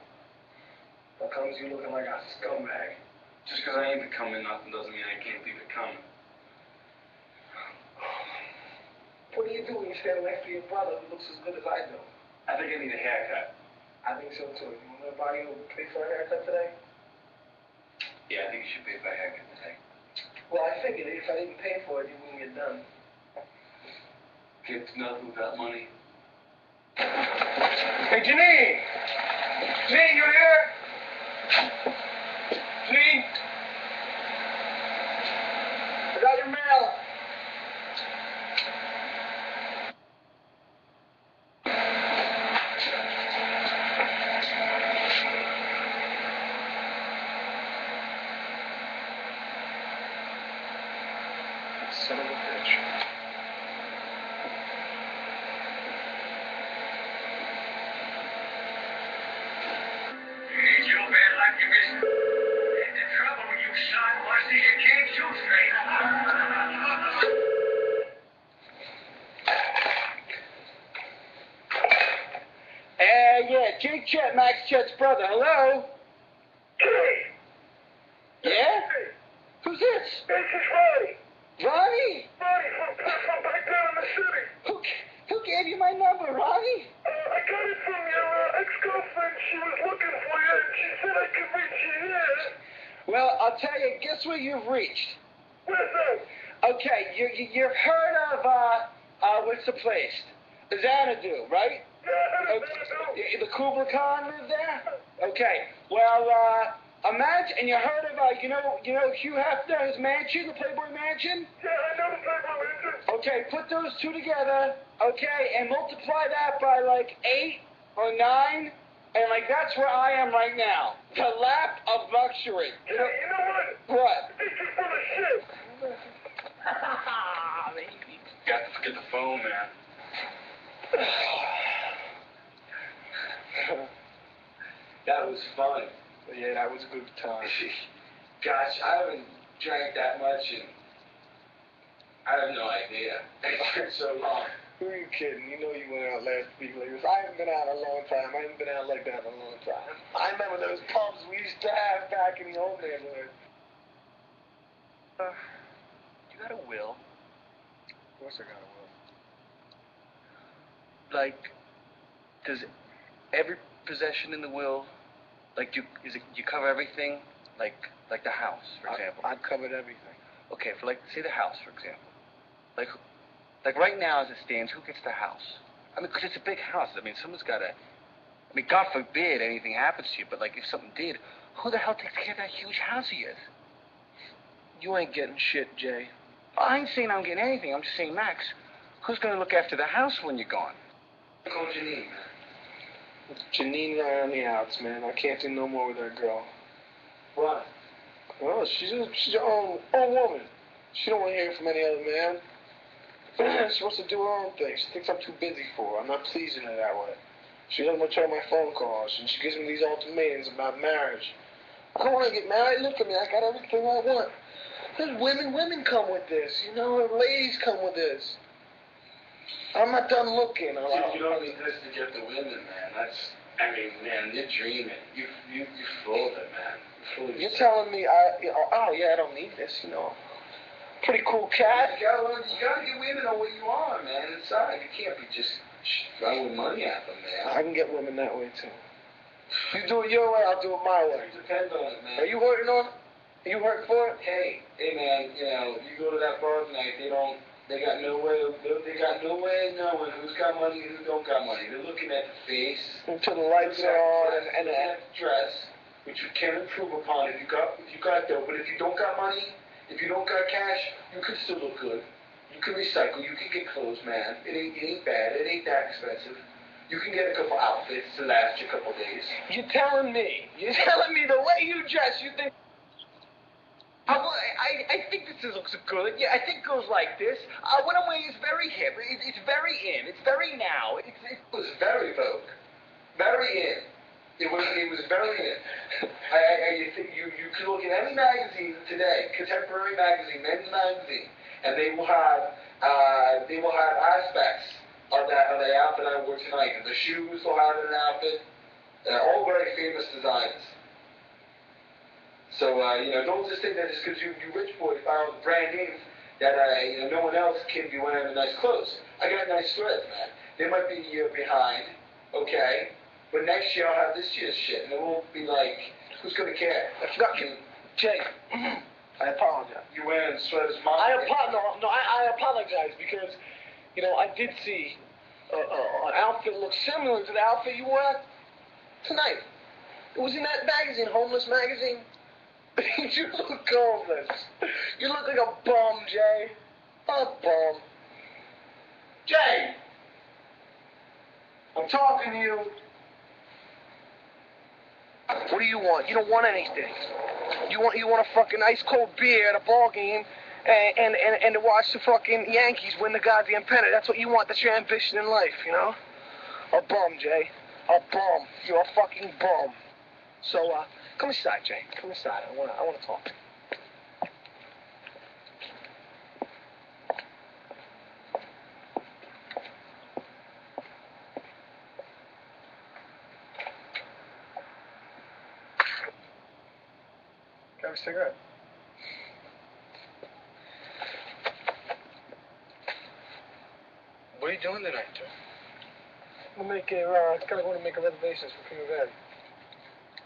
Becomes you looking like a scumbag. Just because I ain't becoming nothing doesn't mean I can't be becoming. What do you do when you stand next to your brother who looks as good as I do? I think I need a haircut. I think so too. You want anybody who pay for a haircut today? Yeah, I think you should pay for a haircut today. Well, I figured if I didn't pay for it, it wouldn't get done. Gets nothing without money. Hey, Janine! Janine, you here? Janine? I got your mail. Son of a bitch. Ain't your bad luck, you miss. The trouble with you, son, was that you can't shoot straight. Yeah, Jake Chet, Max Chet's brother. Hello? Hey! Yeah? Hey! Who's this? This is Ronnie! Ronnie? Ronnie from back down in the city! Who gave you my number, Ronnie? I got it from your ex-girlfriend. She was looking for you, and she said I could reach you here. Well, I'll tell you, guess where you've reached? Where's that? Okay, you've heard of, what's the place? Xanadu, right? Yeah, I heard of Xanadu. The Kubla Khan lived there? Okay, well, imagine, and you heard of, you know Hugh Hefner, his mansion, the Playboy Mansion? Yeah, I know the Playboy Mansion. Okay, put those two together, okay, and multiply that by like 8 or 9, and like that's where I am right now. The lap of luxury. Yeah, you know what? What? This is full of shit. Baby. Got to forget the phone, man. That was fun. Yeah, that was a good time. Gosh, I haven't drank that much and I have no idea. It's been so long. Who are you kidding? You know you went out last week like this. I haven't been out in a long time. I haven't been out like that in a long time. I remember those pubs we used to have back in the old neighborhood. You got a will? Of course I got a will. Like, does every possession in the will, like, you cover everything? Like the house, for example? I covered everything. Okay, for like, say the house, for example. Like right now as it stands, who gets the house? I mean, because it's a big house. I mean, someone's got to, I mean, God forbid anything happens to you, but like if something did, who the hell takes care of that huge house of yours? You ain't getting shit, Jay. I ain't saying I'm getting anything. I'm just saying, Max, who's going to look after the house when you're gone? Call Janine, man. Janine and I on the outs, man. I can't do no more with that girl. Why? Well, she's her own woman. She don't want to hear from any other man. She wants to do her own thing. She thinks I'm too busy for her. I'm not pleasing her that way. She doesn't return my phone calls, and she gives me these ultimatums about marriage. I don't want to get married. Look at me. I got everything I want. There's women come with this. You know, ladies come with this. I'm not done looking. You don't need this to get the women, man. That's, I mean, man, you're dreaming. You're full of it, man. You're telling me oh yeah, I don't need this, you know. Pretty cool cat. You gotta get women on what you are, man, inside. You can't be just throwing money at them, man. I can get women that way, too. You do it your way, I'll do it my way. It depends on it, man. Are you working on it? Are you working for it? Hey, man, you know, you go to that bar tonight, they got no way of knowing who's got money and who don't got money. They're looking at the face. Until the lights are on and that dress, which you can improve upon if you got dough. But if you don't got money, if you don't got cash, you can still look good. You can recycle. You can get clothes, man. It ain't bad. It ain't that expensive. You can get a couple outfits to last you a couple days. You're telling me the way you dress, you think... I think this looks good. Yeah, I think it goes like this. What I'm wearing is very hip. It's very in. It's very now. It was very vogue. Very in. It was very in. You can look at any magazine today, contemporary magazine, men's magazine, and they will have aspects of the outfit I wore tonight. And the shoes will have an outfit. They're all very famous designs. So don't just think that just because you rich boys buy all the brand names that no one else can be wearing the nice clothes. I got nice threads, man. They might be a year behind, okay, but next year I'll have this year's shit, and it won't be like, who's gonna care? I forgot you, Jay. I apologize. You wearing sweaters, mom? I apologize because You know, I did see an outfit look similar to the outfit you wore tonight. It was in that magazine, Homeless Magazine. You look homeless. You look like a bum, Jay. A bum. Jay! I'm talking to you. What do you want? You don't want anything. You want a fucking ice cold beer at a ball game and to watch the fucking Yankees win the goddamn pennant. That's what you want. That's your ambition in life, you know? A bum, Jay. A bum. You're a fucking bum. So, come inside, Jay. Come inside. I wanna talk. Have a cigarette. What are you doing tonight, Joe? I'm gonna go make a reservations for King of Ed.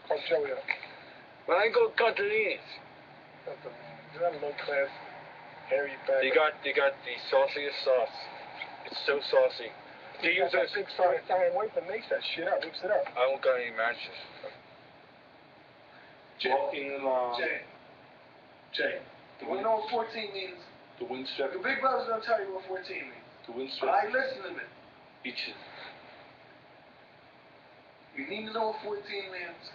Call Joey up. Well, I ain't go Cantonese. You're not a low class, hairy bag. You got the sauciest sauce. It's so saucy. Do you use that big Italian wife that makes that shit up, whips it up. I don't got any matches. Walking along. Jay. You know what 14 means? The windstrap. Your big brother's gonna tell you what 14 means. The windstrap. Alright, listen to me. Beaches. You need to know what 14 means.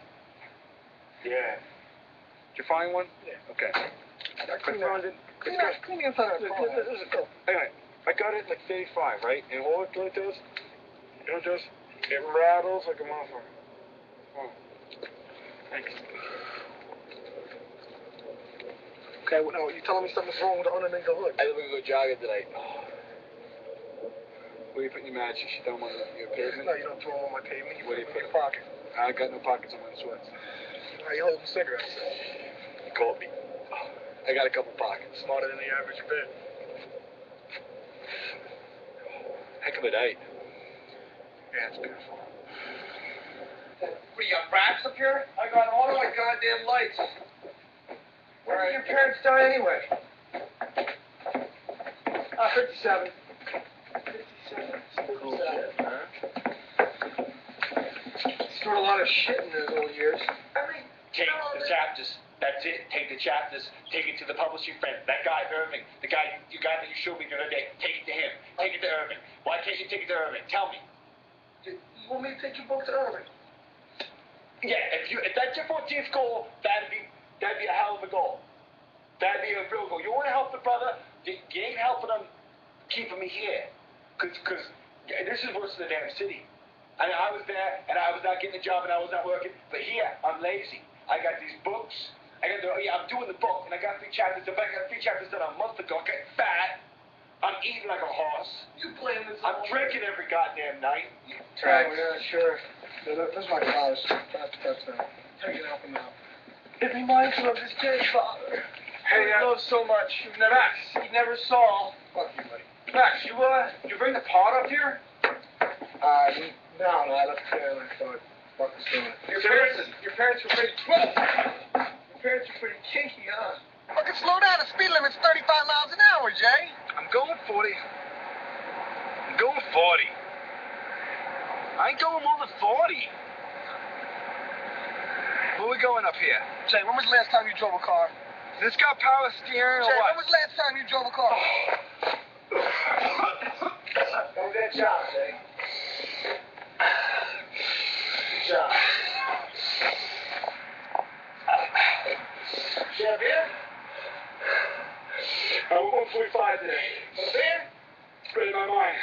Yeah. Did you find one? Yeah. Okay. Clean the inside of the car. Go. Anyway, I got it like 35, right? And all it does, it rattles like a motherfucker. Oh. Thanks. Okay, well, no, you telling me something's wrong with the underneath the hood? I think we go jogging tonight. Where you putting your matches? You don't want your pavement? No, you don't throw them on my pavement. You Where put do you them in put your pocket. I got no pockets on my sweats. Are you holding cigarettes? You called me. I got a couple pockets. Smarter than the average bit. Heck of a night. Yeah, it's beautiful. What, you got rats up here? I got all of my goddamn lights. When did your parents die anyway? 57. 57. Cool shit, huh? Stored a lot of shit in those old years. Take the chapters. That's it. Take the chapters. Take it to the publishing friend. That guy, Irving. The guy that you showed me the other day. Take it to him. Take it to Irving. Why can't you take it to Irving? Tell me. You want me to take your book to Irving? Yeah, if that's your 14th goal, that'd be a hell of a goal. That'd be a real goal. You want to help the brother? You ain't helping him keeping me here. Cause this is worse than the damn city. I mean, I was there, and I was not getting a job, and I was not working. But here, I'm lazy. I got these books. I'm doing the book, and I got 3 chapters. I got 3 chapters done a month ago. I got fat. I'm eating like a horse. You playing this? I'm drinking every goddamn night. Right. Yeah, sure. That's my college. Touchdown. Take it out from now. It reminds me of this day, Father. Hey, I love so much. Max, you never saw. Fuck you, buddy. Max, you bring the pot up here? No, I left it there and I thought, fuck this doing it. Your parents were pretty. Your parents are pretty kinky, huh? Fucking slow down. The speed limit's 35 miles an hour, Jay. I'm going 40. I'm going 40. I ain't going more than 40. Where we going up here? Jay, when was the last time you drove a car? This got power steering or Jay, what? when was the last time you drove a car? That was that job, Jay. Good job. You have beer? I want 145 today. Want a beer? Spread in my mind.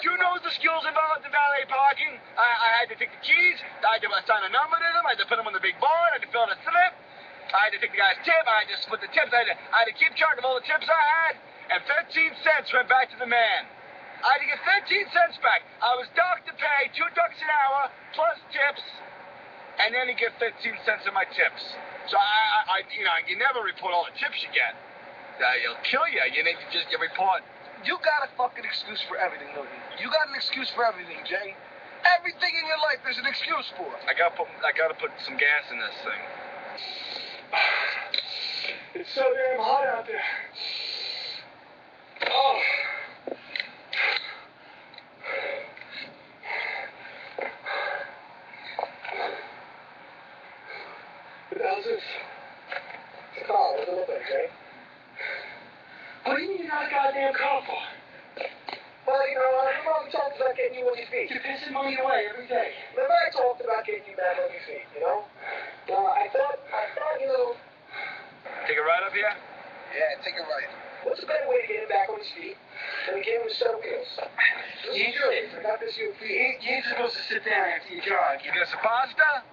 You know the skills involved in valet parking? I had to take the keys, I had to assign a number to them, I had to put them on the big board, I had to fill out a slip, I had to take the guy's tip, I had to split the tips, I had to keep track of all the tips I had, and 13 cents went back to the man. I had to get 13 cents back. I was docked to pay $2 an hour plus tips, and then he get 15 cents of my tips. So you never report all the tips you get. He'll kill you. You report. You got a fucking excuse for everything, don't you? You got an excuse for everything, Jay. Everything in your life there's an excuse for. I gotta put some gas in this thing. It's so damn hot out there. Oh. What the hell is this? It's a car. What's it look like, Jay? What do you need that goddamn car for? Well, you know, we talked about getting you on your feet. You're pissing money away every day. Remember I talked about getting you back on your feet, you know? Well, I thought, you know... Take a ride up here? Yeah, take a right. What's a better way to get him back on his feet than to get him a set of wheels? You I got this here for you. You ain't supposed to sit down after you jog. You got some pasta?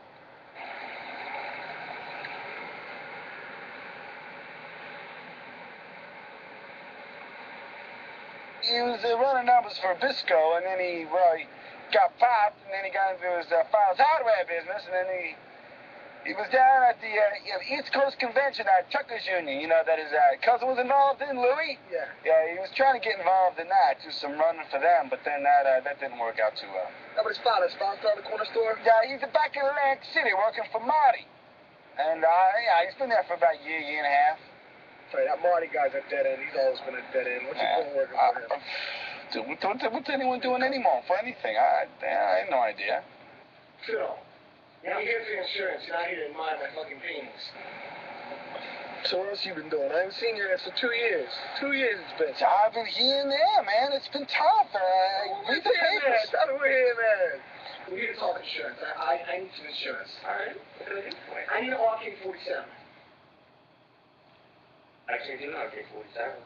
He was running numbers for Bisco, and then he got popped, and then he got into his Files hardware business, and then he was down at the East Coast Convention at Tucker's Union, you know, that his cousin was involved in, Louis? Yeah. Yeah, he was trying to get involved in that, do some running for them, but then that didn't work out too well. How about his father? His father started the corner store? Yeah, he's back in Atlantic City working for Marty. And, yeah, he's been there for about a year and a half. Sorry, that Marty guy's a dead end. He's always been a dead end. What's he doing working for him? Dude, what's anyone doing anymore for anything? I have no idea. Phil, you're here for insurance. You're not here to mind my fucking penis. So what else you been doing? I haven't seen your ass for 2 years. 2 years it's been. I've been here and there, man. It's been tough. Read the papers. We're here, man. We're here to talk insurance. I need some insurance. All right. What can I do for you? I need an RK-47. Actually, do not get 47.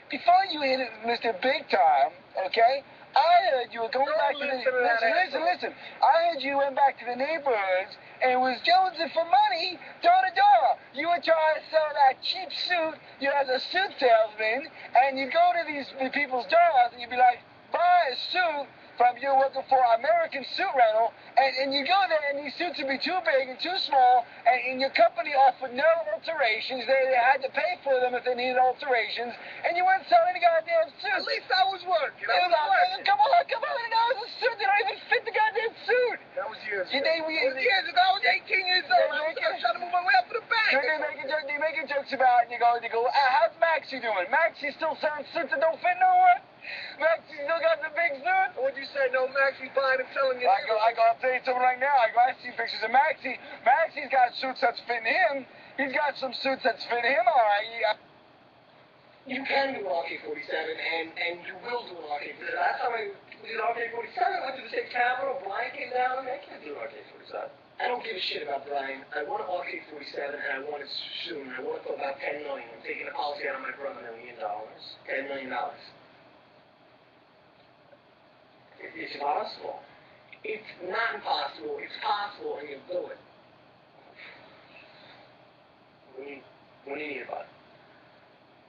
Before you hit it, Mr. Big Time, okay? I heard you were going back to the... Listen. I heard you went back to the neighborhoods and was jonesing for money door to door. You were trying to sell that cheap suit. You as a suit salesman, and you go to these people's doors and you'd be like, buy a suit from you working for American Suit Rental, and you go there and these suits would be too big and too small, and your company offered no alterations. They had to pay for them if they needed alterations, and you weren't selling the goddamn suit. At least I was working. Come on, that was a suit that don't even fit the goddamn suit. That was years ago. Years ago, I was 18 years old. I was trying to move my way up to the back. They making jokes about it, and you go, how's Maxie doing? Maxie still selling suits that don't fit nowhere? Maxie still got the big suit? What'd you say? No, Maxie's buying and selling you. I'll tell you something right now. I see pictures of Maxie. Maxie's got suits that's fitting him. He's got some suits that's fitting him, all right. You can do an RK-47, and you will do an RK-47. Last time I did RK-47, I went to the state capitol. Brian came down, and I can't do an RK-47. I don't give a shit about Brian. I want an RK-47, and I want it soon. I want it for about $10 million. I'm taking a policy out on my brother, $1 million. $10 million. It's possible. It's not impossible. It's possible, and you'll do it. When do you need about it?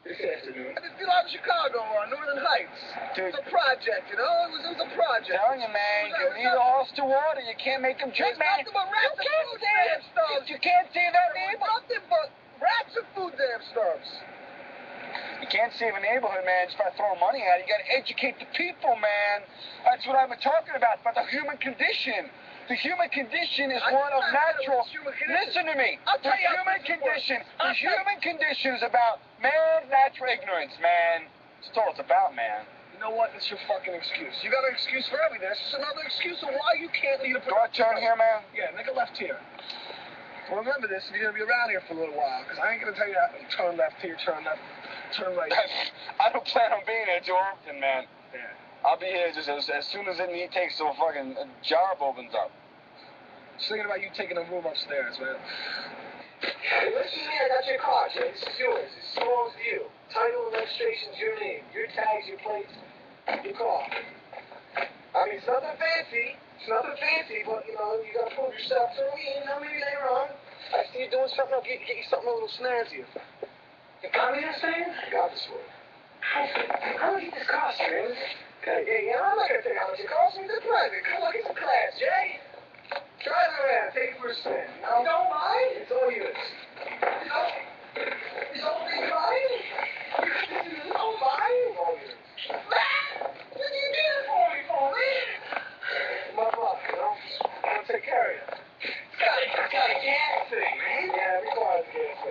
This afternoon. I just got out of Chicago on Northern Heights. Dude. It's a project, you know? It was a project. I'm telling you, man, you need a horse to water. You can't make him drink, man. Nothing but rats and food stamp stubs. You can't save that neighborhood. Nothing but rats and food stamp stubs. You can't save a neighborhood, man, just by throwing money at it. You got to educate the people, man. That's what I've been talking about the human condition. The human condition is one of natural... Listen to me. The human condition is about man's natural ignorance, man. That's all it's about, man. You know what? It's your fucking excuse. You got an excuse for everything. It's just another excuse of why you can't lead a... Do I turn here, man? Yeah, make a left here. Well, remember this if you're going to be around here for a little while, because I ain't going to tell you how to turn left here, turn left, turn right. I don't plan on being here too often, man. Yeah. I'll be here just as soon as it takes so fucking job opens up. Just thinking about you taking a room upstairs, man. Hey, listen to me, I got your car, Jay. This is yours. This belongs to you. Title and registration's your name. Your tags, your plates, your car. I mean, it's nothing fancy. It's nothing fancy, but, you know, you gotta prove yourself to me. You know, maybe later on, I see you doing something, I'll get you something a little snazzier. You got me understand? I got this one. How much this cost, man? Okay, yeah, I'm not gonna tell you how much it costs me. It's a private. Come on, get some class, Jay. Drive it around, take it for a spin. You don't mind? It's all yours. It's all mine? It's all mine? All yours. Man! What do you do this for me, man? My luck, you know? I want to take care of you. It's got a gas thing, man. Yeah, every car's a gas thing.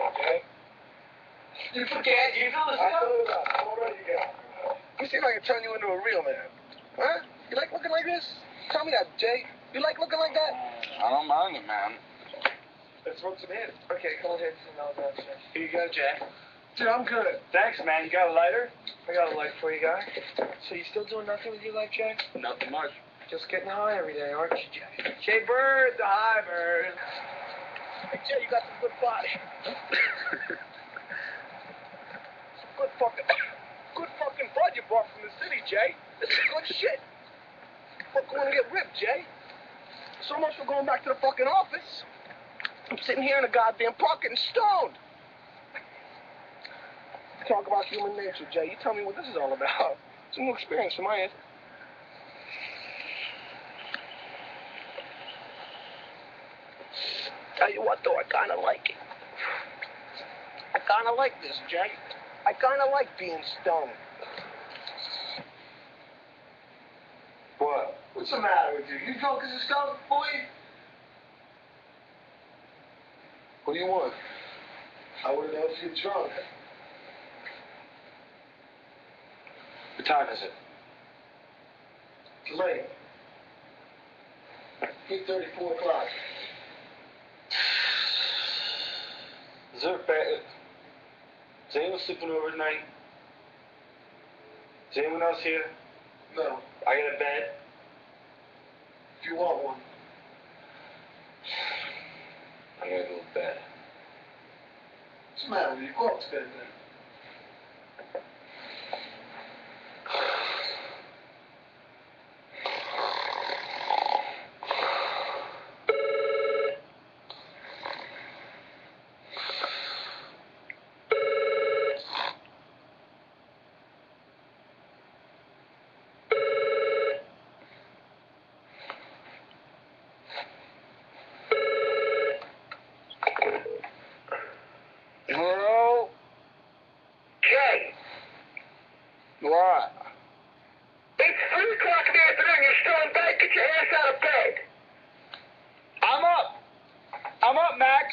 turn you into a real man. Huh? You like looking like this? Tell me that, Jay. You like looking like that? I don't mind it, man. Let's smoke some hits. Okay, go ahead and all that shit. Here you go, Jay. Dude, I'm good. Thanks, man. You got a lighter? I got a light for you, guy. So you still doing nothing with your life, Jay? Nothing much. Just getting high every day, aren't you, Jay? Jay Bird, the high bird. Hey, Jay, you got some good body. Some good fucking bud you brought from the city, Jay. This is good shit. Fuck, going to get ripped, Jay. So much for going back to the fucking office. I'm sitting here in a goddamn park getting stoned. Talk about human nature, Jay. You tell me what this is all about. It's a new experience for my end. Tell you what, though, I kind of like it. I kind of like this, Jay. I kind of like being stoned. What? What's the matter with you? You drunk as a skunk, boy? What do you want? I want to know if you're drunk. What time is it? It's late. 8:34 o'clock. Is there a bed? Is anyone sleeping over tonight? Is anyone else here? No, I got a bed. if you want one. I gotta go to bed. What's the matter with you? Go up to bed then. Hello? Jay, What? it's 3 o'clock in the afternoon. You're still in bed. Get your ass out of bed. I'm up. I'm up, Max.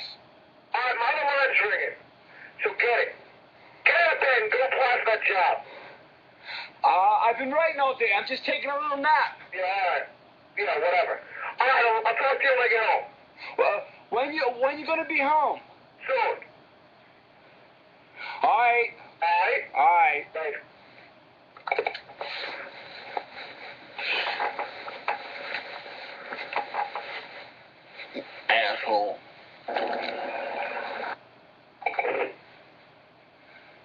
All right, my other line's ringing. So get it. Get out of bed and go apply for that job. I've been writing all day. I'm just taking a little nap. Yeah, all right. You know, whatever. All right, I'll talk to you when I get home. Well, when you gonna be home? Soon. All right. All right? All right. Thanks. Asshole.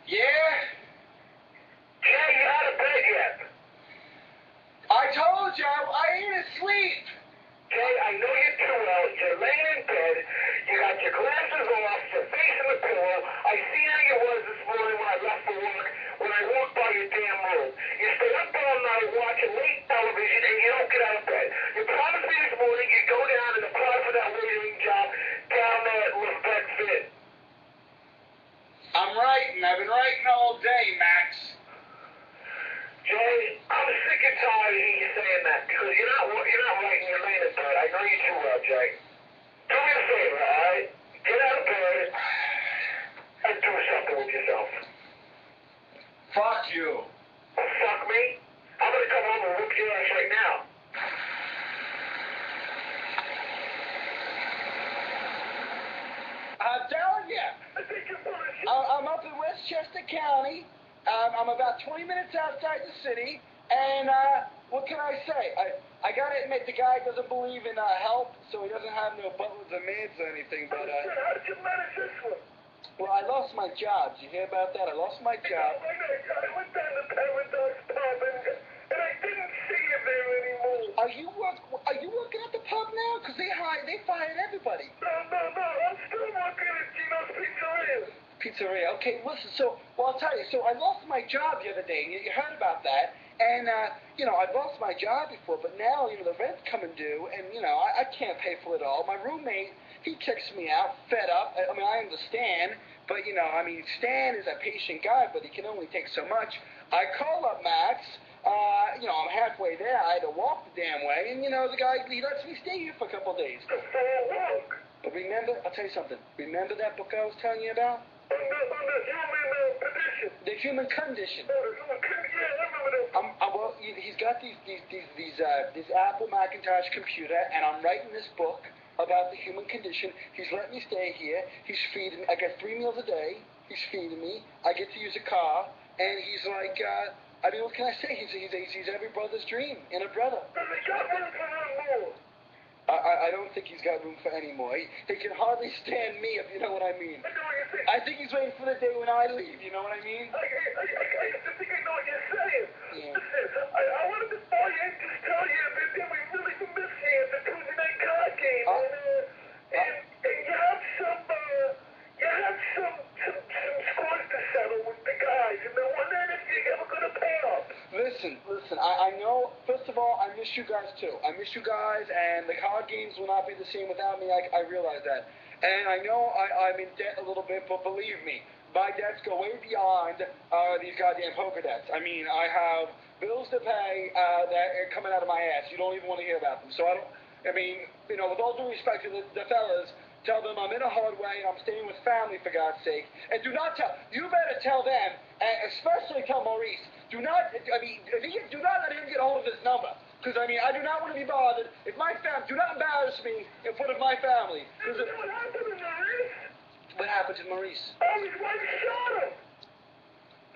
Yeah? Jay, you out of bed yet? I told you, I ain't asleep. Jay, I know you too well. You're laying in bed. You got your glasses off, your face in the pillow. I see how you was this morning when I left for work, when I walked by your damn room. You stay up all night watching late television and you don't get out of bed. You promised me this morning you'd go down and apply for that waitering job down there at Levesque Fit. I'm writing. I've been writing all day, Max. Jay, I'm sick and tired of you saying that because you're not right and you're laying in bed. I know you too well, Jay. Do me a favor, all right? Get out of bed and do something with yourself. Fuck you. Oh, fuck me? I'm gonna come home and whoop your ass right now. I'm telling you. I think you're full of shit. I'm up in Westchester County. I'm about 20 minutes outside the city, and what can I say? I gotta admit, the guy doesn't believe in help, so he doesn't have no butlers or maids or anything. But How did you manage this one? well, I lost my job. Did you hear about that? I lost my job. I went down to Paradise Pub and I didn't see you there anymore. Are you working at the pub now? Cause they fired everybody. No, I'm still working at Gino's Pizzeria. Pizzeria. Okay, listen. I'll tell you. So I lost my job the other day. You heard about that? And I've lost my job before, but now the rent's coming due, and I can't pay for it all. My roommate, he kicks me out, fed up. I mean, I understand, but Stan is a patient guy, but he can only take so much. I call up Max. I'm halfway there. I had to walk the damn way, and the guy, he lets me stay here for a couple of days. But remember, I'll tell you something. Remember that book I was telling you about? On the human condition. The Human Condition. Yeah, I remember that. I'm got this Apple Macintosh computer, and I'm writing this book about the human condition. He's letting me stay here. He's feeding me. I get 3 meals a day. He's feeding me. I get to use a car, and he's like, I mean, what can I say? He's every brother's dream and a brother. I don't think he's got room for any more. He can hardly stand me, if you know what I mean. I think he's waiting for the day when I leave, you know what I mean? I think I know what you're saying. Yeah. Listen, I wanted to call you and just tell you that we really miss you at the Tuesday night card game. And you have some scores to settle with the guys, and I'm wondering if you're ever going to pay up. Listen, I know, first of all, I miss you guys too. I miss you guys, and the card games will not be the same without me. I realize that. And I know I'm in debt a little bit, but believe me, my debts go way beyond these goddamn poker debts. I mean, I have bills to pay that are coming out of my ass. You don't even want to hear about them. So I mean, you know, with all due respect to the fellas, tell them I'm in a hard way and I'm staying with family, for God's sake. And do not tell, you better tell them, and especially tell Maurice, do not let him get hold of this number. Because, I mean, I do not want to be bothered. If my family, do not embarrass me in front of my family. What happened to Maurice? What happened to Maurice? Oh, his wife shot him.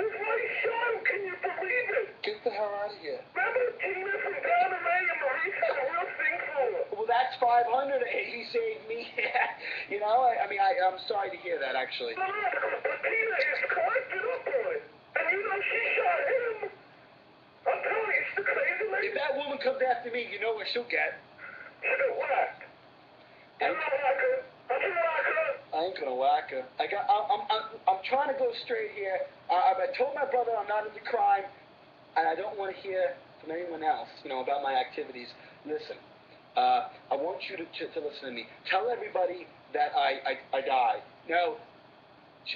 His wife shot him. Can you believe it? Get the hell out of here. Remember Tina from down the way and Maurice had a real thing for her? Well, that's 500. He saved me. You know, I'm sorry to hear that, actually. But Tina is collected up on it. And you know, she shot him. I'm telling you, it's the crazy lady. If that woman comes after me, you know what she'll get. She'll get whacked. You're not whack her. I'm gonna whack her. I ain't gonna whack her. I'm trying to go straight here. I told my brother I'm not into crime, and I don't want to hear from anyone else, you know, about my activities. Listen, I want you to listen to me. Tell everybody that I died. No,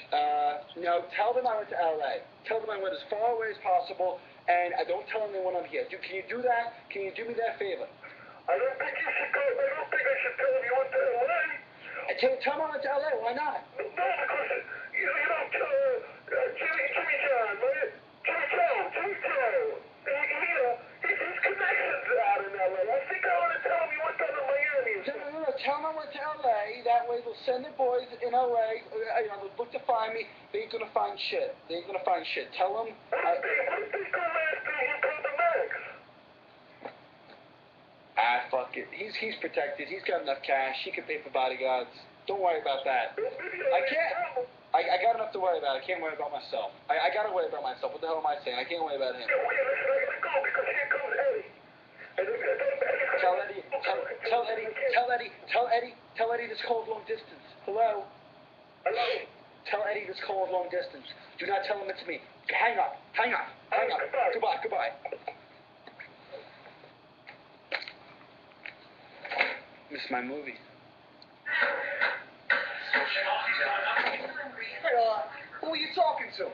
tell them I went to L.A. Tell them I went as far away as possible, and I don't tell them when I'm here. Can you do that? Can you do me that favor? I don't think you should go. I don't think I should tell him you went to L.A. Tell them I went to L.A. Why not? No, because you don't tell Jimmy John, right? Jimmy John. His connections out in L.A. I think I want to tell him you went down to Miami. No. Tell them I went to L.A. That way they'll send their boys in L.A. You know, they'll look to find me. They ain't gonna find shit. Tell them. What if they go after you come to Max? Fuck it. He's protected. He's got enough cash. He can pay for bodyguards. Don't worry about that. I can't. I got enough to worry about. I can't worry about myself. I gotta worry about myself. What the hell am I saying? I can't worry about him. Yeah, wait, listen, I gotta go because here comes Eddie. Tell Eddie this call is long distance. Hello? Hello? Tell Eddie this call is long distance. Do not tell him it's me. Hang up. Goodbye. Missed my movie. Hey, who are you talking to?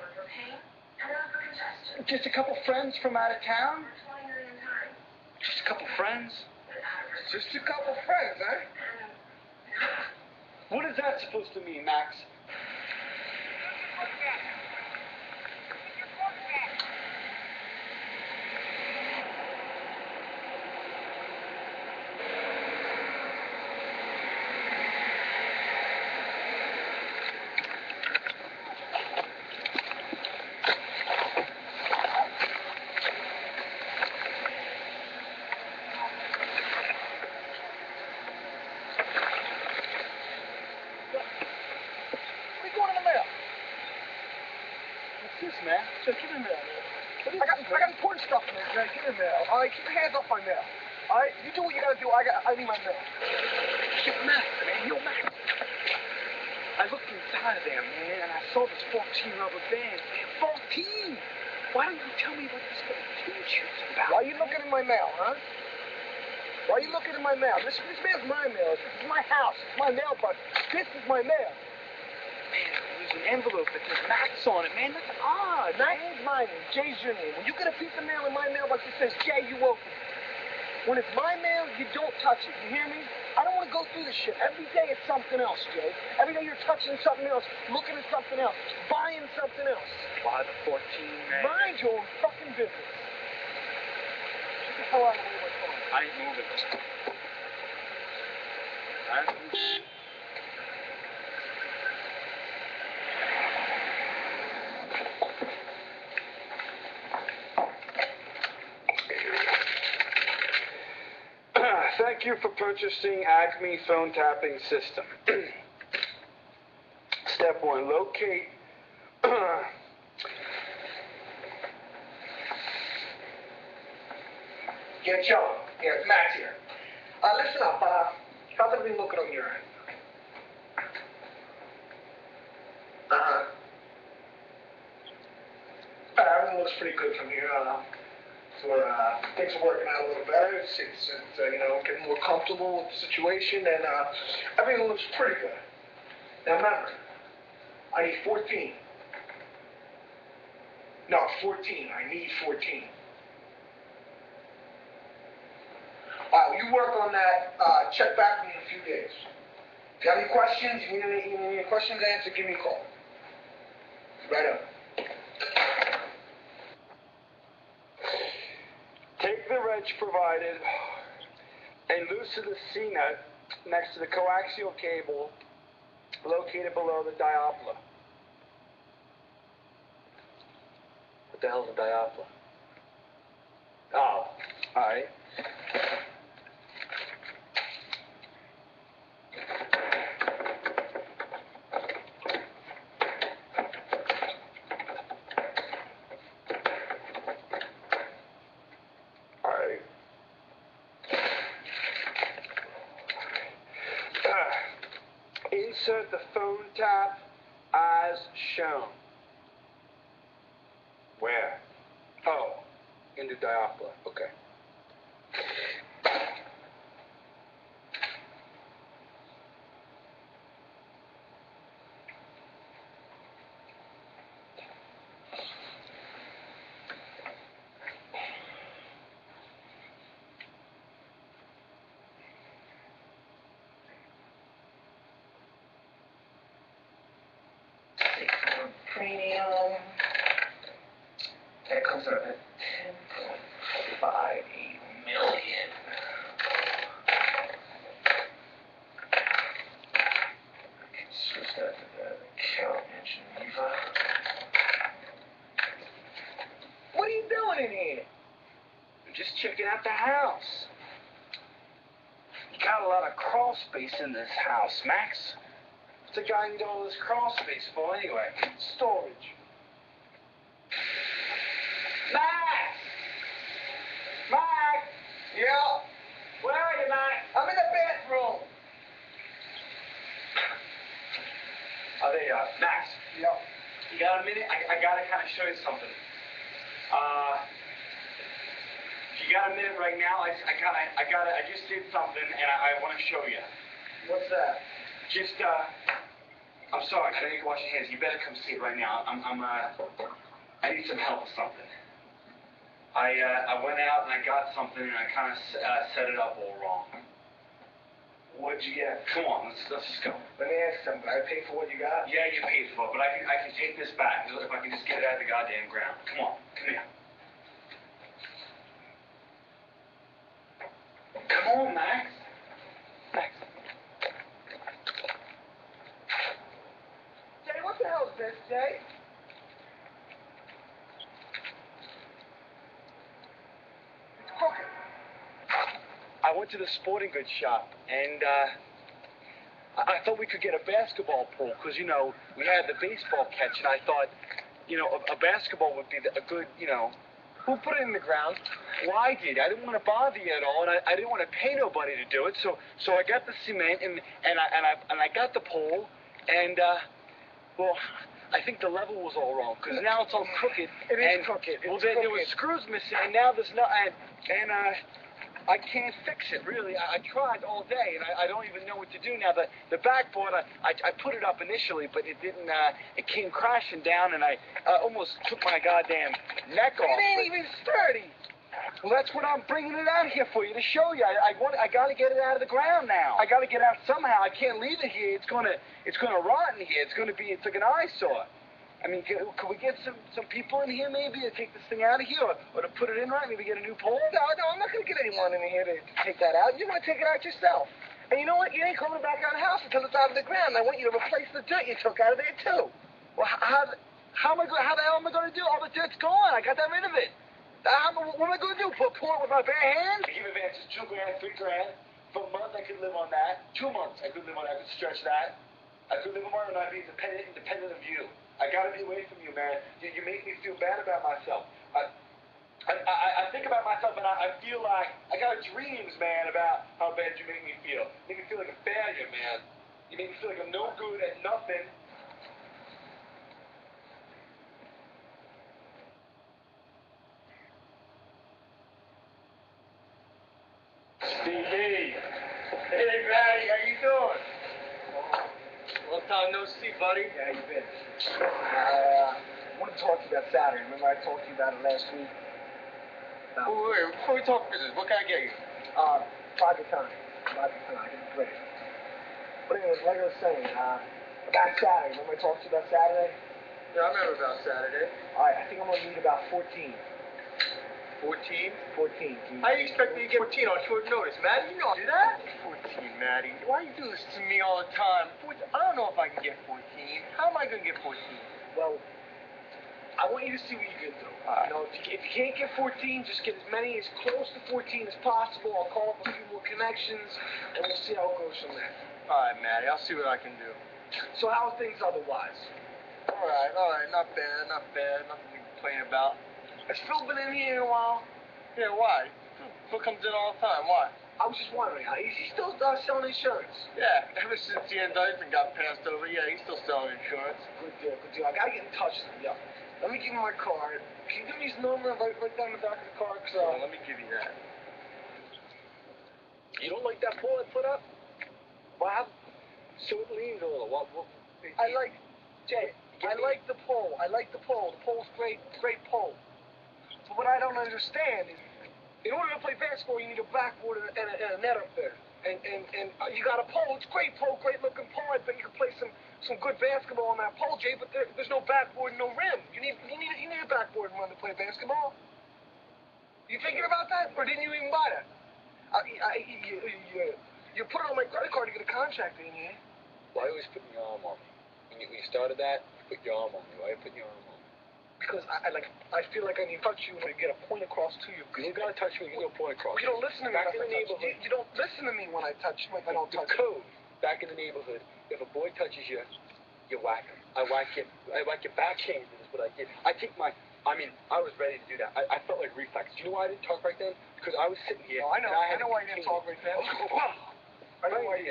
Just a couple friends from out of town? Just a couple friends? Just a couple friends, eh? What is that supposed to mean, Max? Man. So give me mail, man. I got important stuff in there, man. Give me mail. All right, keep your hands off my mail. All right, you do what you gotta do. I need my mail. Yo, Max, man. I looked inside of there, man, and I saw this 14 rubber band. 14! Why don't you tell me what this t-shirt's about? Why are you looking in my mail, huh? Why are you looking in my mail? This mail's my mail. This is my house. It's my mailbox. This is my mail. Man, there's an envelope that says Max on it, man. That's odd. Max is my name. Jay's your name. When you get a piece of mail in my mailbox that says Jay, you open it. When it's my mail, you don't touch it. You hear me? I don't want to go through this shit. Every day it's something else, Jay. Every day you're touching something else, looking at something else, buying something else. Why the 14, man? Mind your own fucking business. hell out of my phone. I ain't moving. Thank you for purchasing Acme phone tapping system. Step 1, locate. Yeah, Joe. Yeah, it's Max here. Listen up. How's everything looking on your end? Everything looks pretty good from here. Things are working out a little better. It's getting more comfortable with the situation, and everything looks pretty good. Now remember, I need 14. No, 14. I need 14. You work on that. Check back with me in a few days. If you have any questions, you need any questions answered, give me a call. Right up. Take the wrench provided and loosen the C-nut next to the coaxial cable located below the diopler. What the hell's a diopler? Oh, all right. Insert the phone tap as shown. Where? Oh, in the diopler. Okay. Premium. That comes up at 10.58 million. Switch that to the account in Geneva. What are you doing in here? I'm just checking out the house. You got a lot of crawl space in this house, Max. What's the guy need all this crawl space for anyway? Storage. Max! Max! Yeah. Where are you, Max? I'm in the bathroom. Oh, there you are. Max, Yeah. you got a minute? I gotta kind of show you something. If you got a minute right now, I just did something and I want to show you. What's that? Just, I'm sorry, I know you can wash your hands. You better come see it right now. I need some help with something. I went out and I got something and I kind of set it up all wrong. What'd you get? Come on, let's just go. Let me ask something. I pay for what you got? Yeah, you paid for it, but I can take this back if I can just get it out of the goddamn ground. Come on, come here. Come on, Max. Max. Jay, what the hell is this, Jay? It's crooked. I went to the sporting goods shop, and I thought we could get a basketball pole, because, you know, we had the baseball catch, and I thought, you know, a basketball would be a good, you know. Who put it in the ground? Well, I did. I didn't want to bother you at all, and I didn't want to pay nobody to do it, so I got the cement, and I got the pole, and, well, I think the level was all wrong, because now it's all crooked. It is crooked. Well, there was screws missing, and now there's no, and I can't fix it, really. I tried all day, and I don't even know what to do now. The backboard, I put it up initially, but it didn't, it came crashing down, and I almost took my goddamn neck off. It ain't even sturdy. Well, that's what I'm bringing it out here for you, to show you. I got to get it out of the ground now. I got to get out somehow. I can't leave it here. It's gonna rot in here. It's like an eyesore. I mean, could we get some people in here maybe to take this thing out of here, or to put it in right, maybe get a new pole? No, I'm not going to get anyone in here to take that out. You want to take it out yourself. And you know what? You ain't coming back out of the house until it's out of the ground. I want you to replace the dirt you took out of there, too. Well, how the hell am I going to do? All the dirt's gone. I got that rid of it. What am I going to do? Pour it with my bare hands? I give advances $2 grand, $3 grand. For a month, I could live on that. 2 months, I could live on that. I could stretch that. I could live on it and I'd be independent of you. I gotta be away from you, man. You make me feel bad about myself. I think about myself and I feel like I got dreams, man, about how bad you make me feel. You make me feel like a failure, man. You make me feel like I'm no good at nothing. Stevie. Hey, Matty, how you doing? Long time no see, buddy. Yeah, how you been? I want to talk to you about Saturday. Remember I talked to you about it last week? Wait, before we talk business, what can I get you? Private time. I can play. But anyways, like I was saying, about Saturday. Remember I talked to you about Saturday? Yeah, I remember about Saturday. Alright, I think I'm going to need about 14. 14? 14. How do you expect me to get 14 on short notice, Matty? You know I'll do that. 14, Matty. Why you do this to me all the time? I don't know if I can get 14. How am I going to get 14? Well, I want you to see what you can do. You know, if you can't get 14, just get as close to 14 as possible. I'll call up a few more connections, and we'll see how it goes from there. All right, Matty. I'll see what I can do. So how are things otherwise? All right. Not bad. Nothing to complain about. Has Phil been in here in a while? Yeah, why? Phil comes in all the time. Why? I was just wondering, is he still selling insurance? Yeah, ever since the indictment got passed over, yeah, he's still selling insurance. Good deal. I gotta get in touch with him. Yeah. Let me give you my card. Can you give me his number right down the back of the card? Let me give you that. You don't like that pole I put up? Well, how so it leans a little. What? Jay, I like the pole. The pole's great pole. But what I don't understand is, in order to play basketball, you need a backboard and a net up there. And you got a pole. It's great pole, great looking pole. I bet you can play some good basketball on that pole, Jay. But there's no backboard, no rim. You need a backboard and run to play basketball. You thinking about that, or didn't you even buy that? You put it on my credit card to get a contract in here. Why always putting your arm on me? When you started that, you put your arm on me. Why are you putting your arm on me? Because I feel like I need to touch you and get a point across to you. You gotta touch me and get a point across. Well, you don't listen to me. Back in the neighborhood. You don't listen to me when I touch you. If I don't touch you. Code. Back in the neighborhood, if a boy touches you, you whack him. I whack your backhanded is what I did. I was ready to do that. I felt like reflex. Do you know why I didn't talk right then? Because I was sitting here. No, I know why you didn't talk right then. I know why you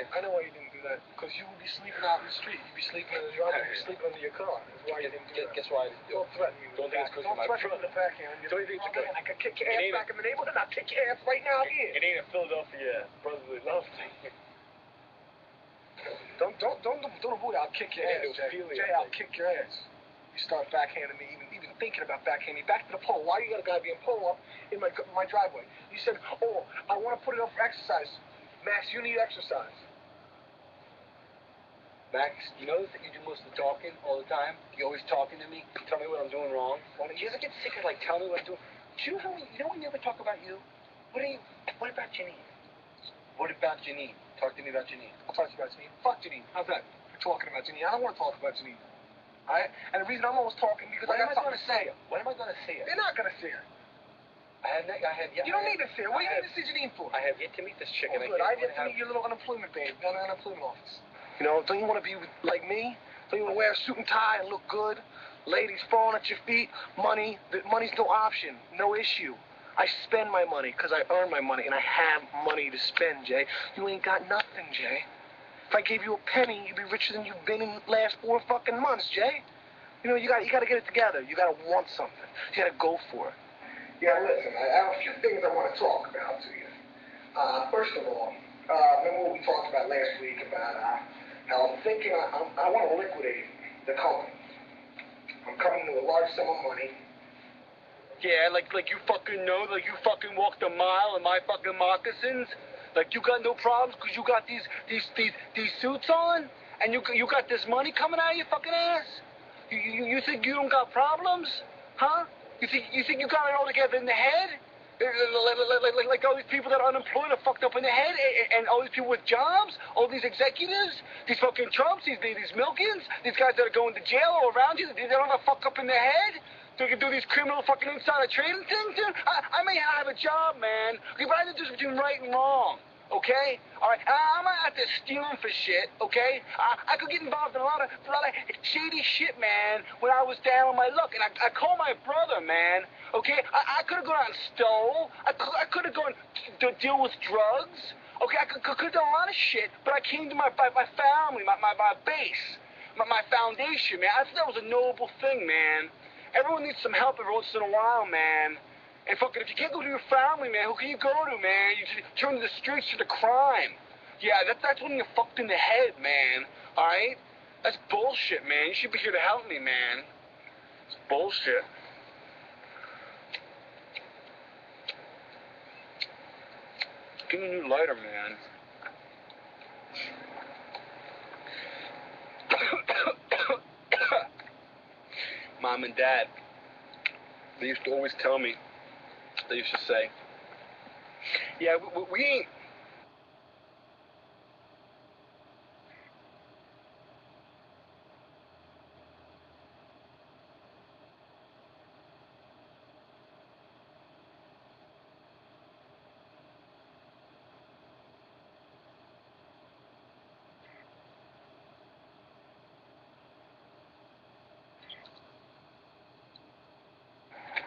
didn't do that. Because you would be sleeping out in the street. You'd be sleeping in the yard. You'd be sleeping under your car. That's why you didn't do that. Guess why I didn't do it? Don't threaten me. Don't think it's because of my threaten me with the backhand. Don't think it's because I could kick your ass back in the neighborhood. I'll kick your ass right now here. It ain't a Philadelphia brotherly love thing. Don't avoid it. I'll kick your ass, Jay. I'll kick your ass. You start backhanding me, even thinking about backhanding me. Back to the pole. Why you got a guy being pole up in my driveway? You said, oh, I want to put it up for exercise. Max, you need exercise. Max, you notice that you do most of the talking all the time? You're always talking to me. You tell me what I'm doing wrong. Well, you ever get sick of telling me what I'm doing? Do you know we never talk about you? What about Janine? What about Janine? Talk to me about Janine. I'll talk to you about Janine. Fuck Janine. How's that? We're talking about Janine. I don't want to talk about Janine. Alright? And the reason I'm always talking because I got something to say. When am I going to see her? You're not going to see her. You don't need to see her. What do you need to see Janine for? I have yet to meet this chick. Oh, good. I have yet to meet your little unemployment babe down in the unemployment office. You know, don't you want to be like me? Don't you want to wear a suit and tie and look good? Ladies falling at your feet? Money's no option. No issue. I spend my money because I earn my money, and I have money to spend, Jay. You ain't got nothing, Jay. If I gave you a penny, you'd be richer than you've been in the last 4 fucking months, Jay. You know, you got to get it together. You got to want something. You got to go for it. Yeah, listen, I have a few things I want to talk about to you. First of all, remember what we talked about last week about how I'm thinking I want to liquidate the company. I'm coming to a large sum of money. Yeah, like you fucking know, like you fucking walked a mile in my fucking moccasins. Like you got no problems because you got these suits on, and you got this money coming out of your fucking ass. You think you don't got problems? Huh? You think you got it all together in the head? Like all these people that are unemployed are fucked up in the head, and all these people with jobs, all these executives, these fucking Trumps, these Milkins, these guys that are going to jail all around you, they don't have fucked up in their head? So you can do these criminal fucking insider trading things, dude? I may have a job, man, okay, but I know the difference between right and wrong. Okay? Alright, I'm not out there stealing for shit, okay? I could get involved in a lot of shady shit, man, when I was down on my luck. And I called my brother, man, okay? I could have gone out and stole. I could have gone to deal with drugs. Okay, I could have done a lot of shit, but I came to my family, my base, my foundation, man. I thought that was a noble thing, man. Everyone needs some help every once in a while, man. And fucking, if you can't go to your family, man, who can you go to, man? You just turn to the streets to the crime. Yeah, that's when you're fucked in the head, man. Alright? That's bullshit, man. You should be here to help me, man. It's bullshit. Give me a new lighter, man. Mom and Dad, they used to always tell me, they used to say, yeah, we ain't...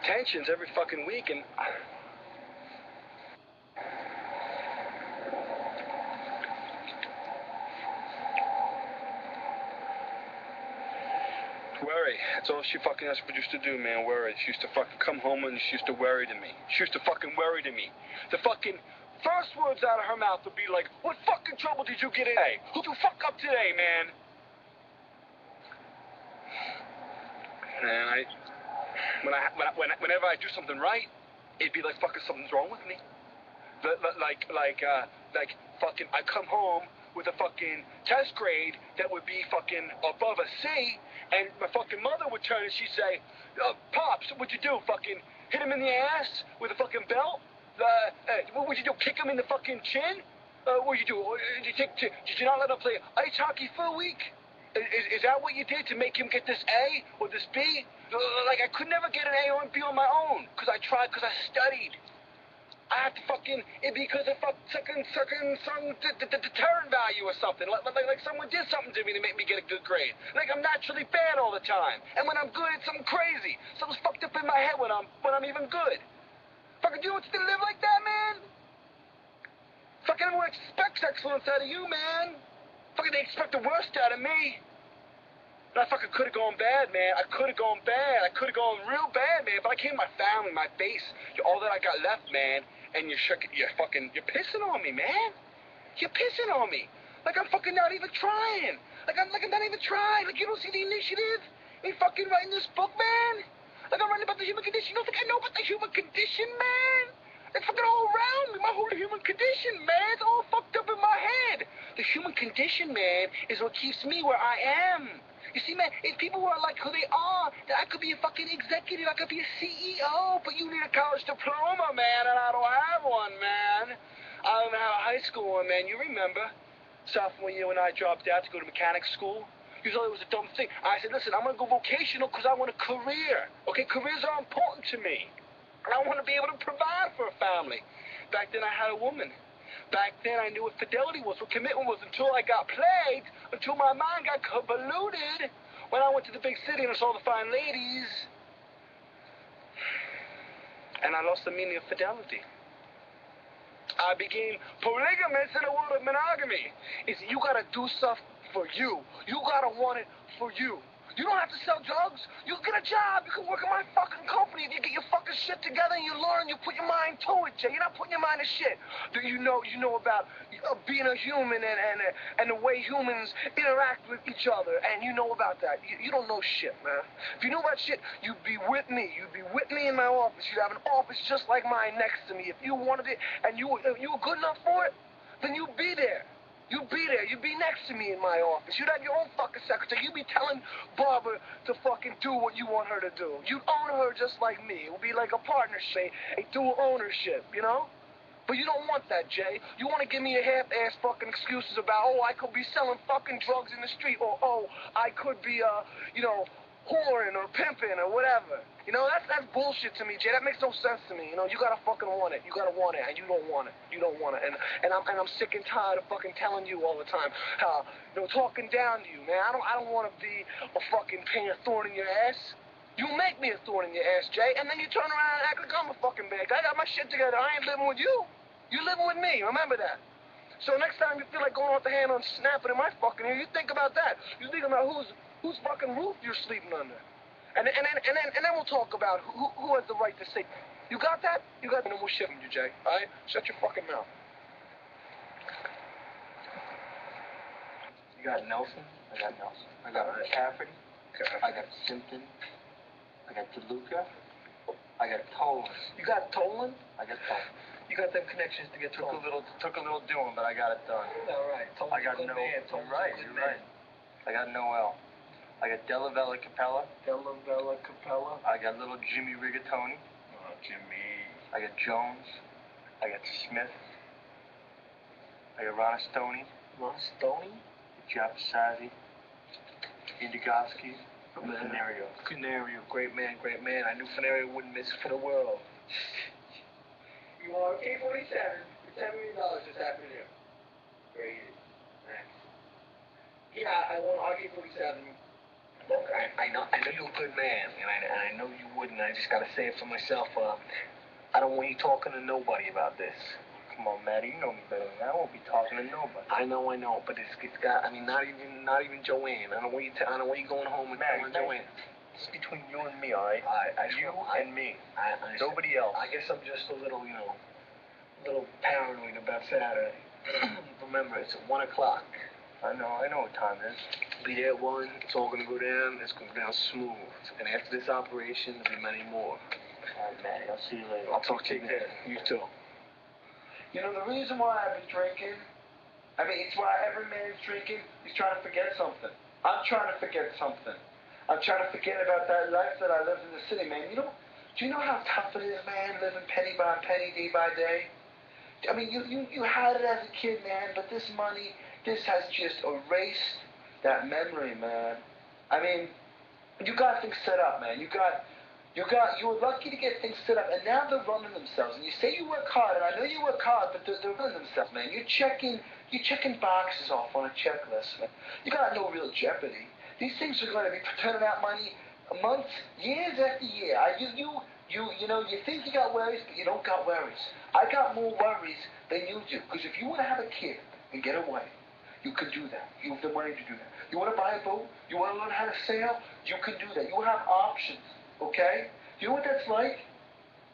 Tensions every fucking week, and... Worry. That's all she fucking used to do, man, worry. She used to fucking come home and she used to worry to me. She used to fucking worry to me. The fucking first words out of her mouth would be like, what fucking trouble did you get in today? Who'd you fuck up today, man? And whenever I do something right, it'd be like fucking something's wrong with me. Like fucking I come home with a fucking test grade that would be fucking above a C, and my fucking mother would turn and she'd say, Pops, what'd you do? Fucking hit him in the ass with a fucking belt? What would you do? Kick him in the fucking chin? What'd you do? Did you not let him play ice hockey for a week? Is that what you did to make him get this A or this B? Like, I could never get an A or a B on my own, because I tried, because I studied. I have to fucking, it'd be because of some deterrent value or something. Like someone did something to me to make me get a good grade. Like I'm naturally bad all the time. And when I'm good, it's something crazy. Something's fucked up in my head when I'm even good. Fucking you want to live like that, man? Fucking everyone expects excellence out of you, man. Fucking they expect the worst out of me. And I fucking could have gone bad, man. I could have gone bad. I could have gone real bad, man. But I came to my family, my base, all that I got left, man. And you're pissing on me, man. You're pissing on me. Like I'm fucking not even trying. Like I'm not even trying. Like you don't see the initiative in fucking writing this book, man. Like I'm writing about the human condition. You don't think I know about the human condition, man? It's fucking all around me. My whole human condition, man. It's all fucked up in my head. The human condition, man, is what keeps me where I am. You see, man, if people were like who they are, then I could be a fucking executive, I could be a CEO, but you need a college diploma, man, and I don't have one, man. I don't have a high school one, man. You remember, sophomore year when I dropped out to go to mechanic school? You thought it was a dumb thing. I said, listen, I'm going to go vocational because I want a career. Okay, careers are important to me. And I want to be able to provide for a family. Back then, I had a woman. Back then, I knew what fidelity was, what commitment was, until I got plagued, until my mind got convoluted when I went to the big city and I saw the fine ladies. And I lost the meaning of fidelity. I became polygamous in a world of monogamy. Is you gotta do stuff for you. You gotta want it for you. You don't have to sell drugs. You get a job. You can work in my fucking company. You get your fucking shit together and you learn. You put your mind to it, Jay. You're not putting your mind to shit. Do you know about being a human and the way humans interact with each other? And you know about that. You don't know shit, man. If you knew about shit, you'd be with me. You'd be with me in my office. You'd have an office just like mine next to me. If you wanted it and you were good enough for it, then you'd be there. You'd be there. You'd be next to me in my office. You'd have your own fucking secretary. You'd be telling Barbara to fucking do what you want her to do. You'd own her just like me. It would be like a partnership, a dual ownership, you know? But you don't want that, Jay. You want to give me a half-ass fucking excuses about, oh, I could be selling fucking drugs in the street, or, oh, I could be, whoring or pimping or whatever. You know, that's bullshit to me, Jay. That makes no sense to me. You know, you gotta fucking want it. You gotta want it, and you don't want it. You don't want it. And I'm sick and tired of fucking telling you all the time how, talking down to you, man. I don't want to be a fucking pain, a thorn in your ass. You make me a thorn in your ass, Jay, and then you turn around and act like I'm a fucking bad guy. I got my shit together. I ain't living with you. You living with me. Remember that. So next time you feel like going off the handle and snapping in my fucking ear, you think about that. You think about whose fucking roof you're sleeping under. And then we'll talk about who has the right to say. You got that? You got that? And then we'll ship them, you, Jay. All right? Shut your fucking mouth. You got Nelson? I got Nelson. I got McCaffrey. I got Simpson. I got DeLuca. I got Tolan. You got Tolan? I got Tolan. You got them connections to get Took Tolan. a little doing, but I got it done. All right. I got Tolan's a good man. You're right. I got Noel. I got Della Vella Capella. I got little Jimmy Rigatoni. Oh, Jimmy. I got Jones. I got Smith. I got Ronastoni. Jeff Sazi. Indigoski. Canario. Great man. I knew Canario wouldn't miss for the world. You want K-47 for $10 million this afternoon. Great. Thanks. Yeah, I want RK-47. Look, I know you're a good man, and I know you wouldn't. I just gotta say it for myself. I don't want you talking to nobody about this. Come on, Matty, you know me better than that. I won't be talking to nobody. I know, but it's got. I mean, not even Joanne. I don't want you going home and telling Joanne. It's between you and me, all right? You and me. Nobody else. I guess I'm just a little, paranoid about Saturday. Remember, it's at 1 o'clock. I know what time it is. Be there at 1. It's all gonna go down. It's gonna go down smooth. And after this operation, there'll be many more. All right, Matty, I'll see you later. I'll talk to you later. You too. You know, the reason why I've been drinking, it's why every man's drinking, he's trying to forget something. I'm trying to forget something. I'm trying to forget about that life that I lived in the city, man. Do you know how tough it is, man, living penny by penny, day by day? I mean, you had it as a kid, man, but this money, this has just erased that memory, man. I mean, you got things set up, man. You were lucky to get things set up, and now they're running themselves. And you say you work hard, and I know you work hard, but they're running themselves, man. You're checking boxes off on a checklist, man. You got no real jeopardy. These things are going to be turning out money months, years after year. You think you got worries, but you don't got worries. I got more worries than you do, because if you want to have a kid and get away, you can do that. You have the money to do that. You want to buy a boat? You want to learn how to sail? You can do that. You have options, okay? You know what that's like?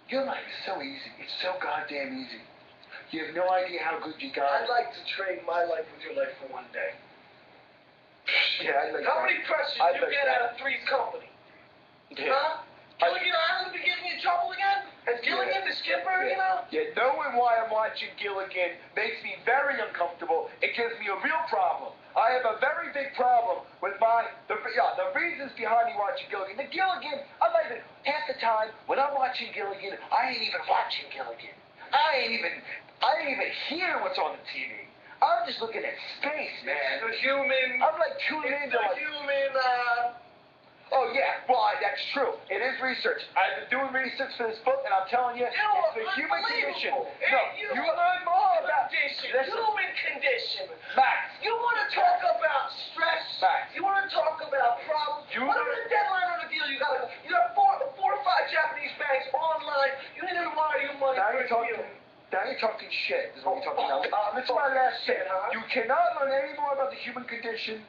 Your life is so easy. It's so goddamn easy. You have no idea how good you got it. I'd like to trade my life with your life for one day. Yeah, I'd like How many questions you get out of Three's company? Yeah. Huh? Gilligan Island be getting you in trouble again? Has Gilligan the skipper, Yeah, knowing why I'm watching Gilligan makes me very uncomfortable. It gives me a real problem. I have a very big problem with the reasons behind me watching Gilligan. Half the time when I'm watching Gilligan, I ain't even watching Gilligan. I ain't even hear what's on the TV. I'm just looking at space, man. The human. I'm like tuning into Oh, yeah, well, that's true. It is research. I've been doing research for this book, and I'm telling you, it's the human condition. No, you learn more about Human condition. Max. You want to talk about stress? Max. You want to talk about problems? What is the deadline on the deal? You got four or five Japanese banks online. You need to wire your money Now for a deal. you're talking shit, is what you're talking about. This is my last shit. You cannot learn any more about the human condition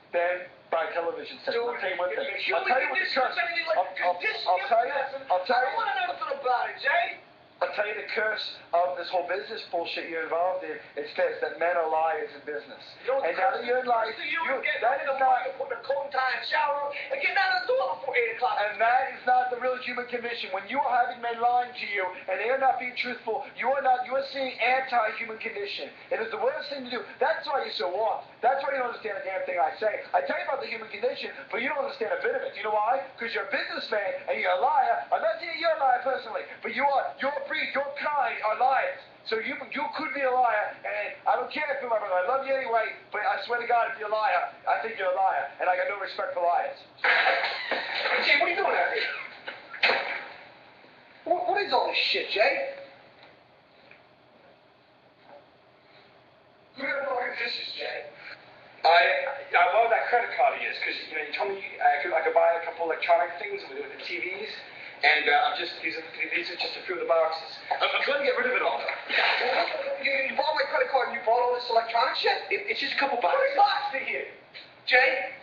than by television sets. I'll tell you one thing. Human condition is anything like condition. I'll tell you. I don't want to know nothing about it, Jay. I'll tell you the curse of this whole business bullshit you're involved in. It's this, that men are liars in business. And now that you're in life, that is not... Put the coat and tie and shower and get out of the door before 8 o'clock. And that is not the real human condition. When you are having men lying to you and they are not being truthful, you are seeing anti-human condition. It is the worst thing to do. That's why you're so off. That's why you don't understand a damn thing I say. I tell you about the human condition, but you don't understand a bit of it. You know why? Because you're a businessman and you're a liar. I'm not saying you're a liar personally, but your breed, your kind are liars. So you could be a liar, and I don't care if you're my brother. I love you anyway, but I swear to God, if you're a liar, I think you're a liar, and I got no respect for liars. Jay, what are you doing out here? What is all this shit, Jay? Who the fuck is this, Jay? I love that credit card of yours, because you told me I could buy a couple electronic things with the TVs. And these are just a few of the boxes. I'm going to get rid of it all. You bought my credit card and you bought all this electronic shit? It's just a couple boxes. What is boxes in here? Jay?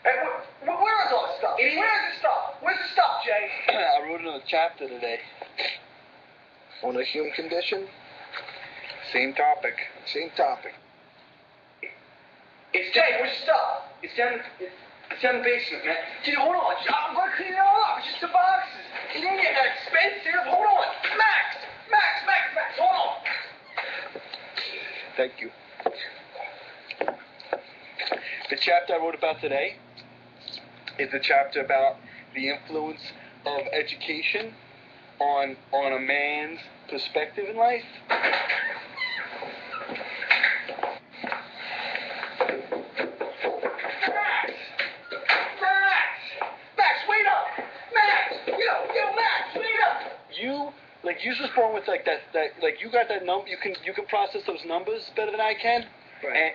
Hey, where is all this stuff? Where's the stuff? Where's the stuff, Jay? I wrote another chapter today. On the human condition? Same topic. Same topic. It's Jay, where's the stuff? It's down in the basement, man. Dude, hold on. I'm going to clean it all up. It's just the boxes. It ain't getting that expensive. Hold on. Max, hold on. Thank you. The chapter I wrote about today is the chapter about the influence of education on a man's perspective in life. You was born with that you got that number. You can process those numbers better than I can. Right.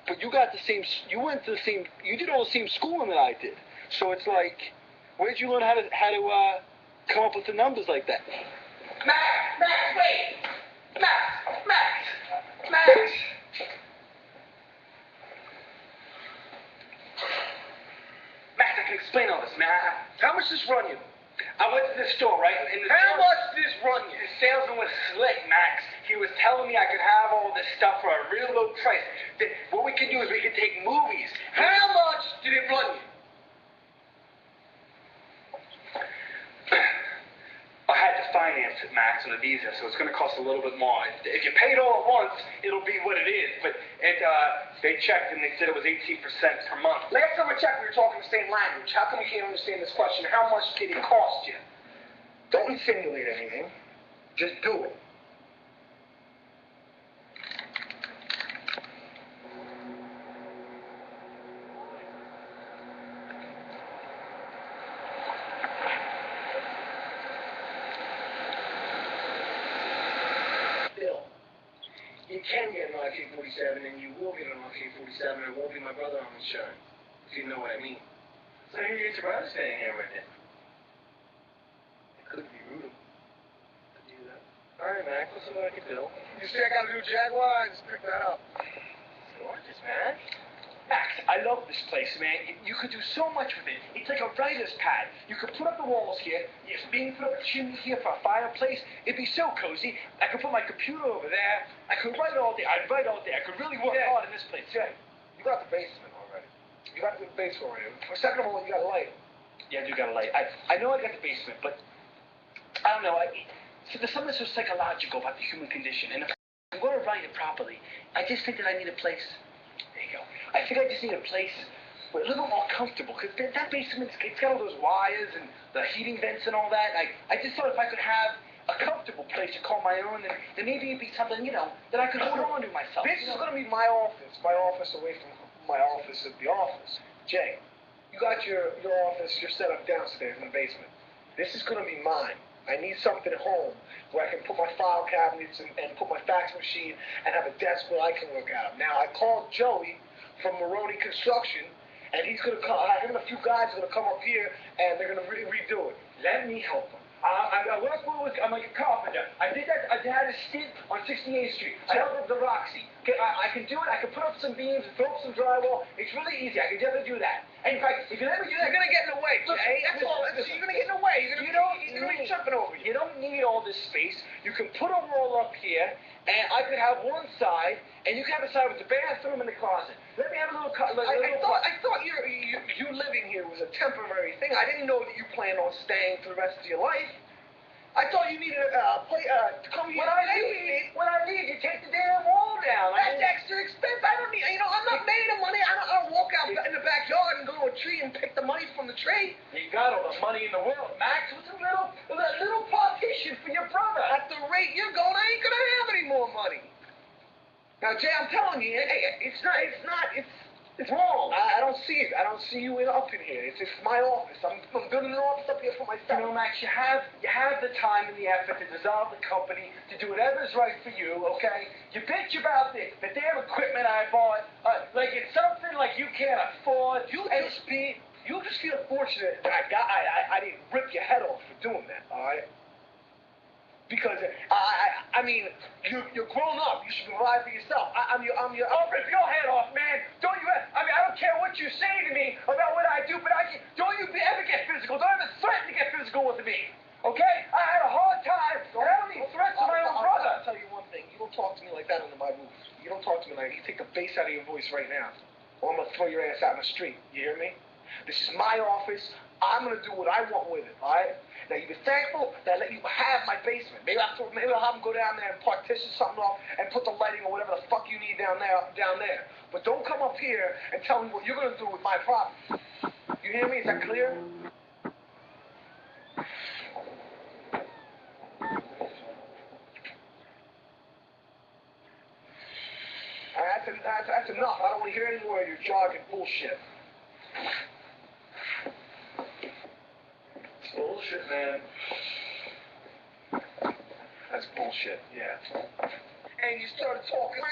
But you got the same. You went to the same. You did all the same schooling that I did. So it's like, where'd you learn how to come up with the numbers like that? Max, wait. Max. Max, I can explain all this, man. How much does this run you? I went to the store, right? How much did this run you? The salesman was slick, Max. He was telling me I could have all this stuff for a real low price. What we could do is we could take movies. How much did it run you? I had to finance it, Max, on a Visa, so it's going to cost a little bit more. If you pay it all at once, it'll be what it is. But they checked and they said it was 18% per month. Last time I checked, we were talking the same language. How come we can't understand this question? How much did it cost you? Don't insinuate anything. Just do it. You can get an RK-47, and you will get an RK-47, and it won't be my brother on insurance, if you know what I mean. So you get your brother staying here with you. It could be rude to do that. All right, Max, let's see what I can do. You see I got a new Jaguar? I just picked that up. It's gorgeous, man. Max, I love this place, man. You could do so much with it. It's like a writer's pad. You could put up the walls here. You can put up a chimney here for a fireplace. It'd be so cozy. I could put my computer over there. I could write all day. I'd write all day. I could really work hard in this place. Jay, you got the basement already. You got the basement already. For second of all, you got a light. Yeah, I do got a light. I know I got the basement, but I don't know. So there's something so psychological about the human condition. And if I'm going to write it properly, I just think that I need a place. There you go. I think I just need a place where a little bit more comfortable, because that basement, it's got all those wires and the heating vents and all that. I just thought if I could have a comfortable place to call my own, then maybe it'd be something, that I could hold on to myself. This is going to be my office away from my office at the office. Jay, you got your office, your setup downstairs in the basement. This is going to be mine. I need something at home where I can put my file cabinets and put my fax machine and have a desk where I can work out. Now, I called Joey from Maroney Construction, and he's going to come. Him and a few guys are going to come up here, and they're going to redo it. Let me help them. I work with, I'm like a carpenter. I did that. I had a stint on 68th Street. I helped with the Roxy. Okay, I can do it. I can put up some beams and throw up some drywall. It's really easy. I can definitely do that. And in fact, if you let me do that, You're gonna get in the way, Jay. That's all. You're gonna get in the way. You're gonna be tripping over you. You don't need all this space. You can put a wall up here, and I could have one side, and you can have a side with the bathroom and the closet. Let me have a little I thought you living here was a temporary thing. I didn't know that you planned on staying for the rest of your life. I thought you needed a place to come here. When I leave, you take the damn wall down. That's extra expense. I don't need. I'm not made of money. I don't walk out in the backyard and go to a tree and pick the money from the tree. You got all the money in the world, Max. What's a little partition for your brother? At the rate you're going, I ain't gonna have any more money. Now, Jay, I'm telling you, it's wrong. I don't see it. I don't see you up in here. It's my office. I'm building an office up here for myself. You know, Max, you have the time and the effort to dissolve the company, to do whatever's right for you, okay? You bitch about the damn equipment I bought, like it's something like you can't afford. You just feel fortunate that I didn't rip your head off for doing that, all right? Because I mean, you're grown up. You should provide for yourself. I'll rip your head off, man. Don't you? I mean, I don't care what you say to me about what I do, but don't you ever get physical. Don't ever threaten to get physical with me. Okay? I had a hard time, and I don't need threats to my own brother. I'll tell you one thing. You don't talk to me like that under my roof. You don't talk to me like that. You take the bass out of your voice right now, or I'm gonna throw your ass out in the street. You hear me? This is my office. I'm gonna do what I want with it. All right? Now you be thankful that I let you have my basement. Maybe I'll have them go down there and partition something off and put the lighting or whatever the fuck you need down there. But don't come up here and tell me what you're gonna do with my property. You hear me? Is that clear? That's enough. I don't want to hear any more of your jargon bullshit. Bullshit, man. That's bullshit, yeah. And you started talking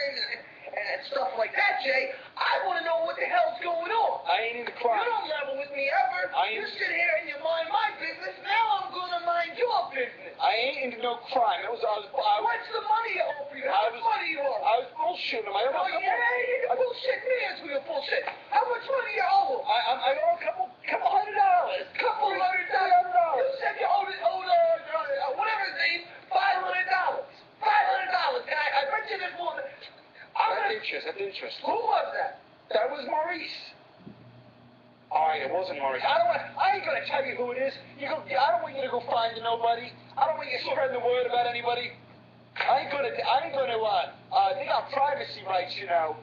and stuff like that, Jay. I want to know what the hell's going on. I ain't in the crime. You don't level with me ever. You sit here and you mind my business. Now I'm going to mind your business. I ain't into no crime. What's the money you owe you? How much money you owe? I was bullshitting him. You bullshit me into your bullshit. How much money you owe him? I owe a couple $100. Couple $100. You said you owed whatever his name, $500. $500. And I bet you there's more than... That's interest. Who was that? That was Maurice. All right, it wasn't Maurice. I ain't gonna tell you who it is. I don't want you to go find nobody. I don't want you to spread the word about anybody. I ain't gonna. They got privacy rights, you know.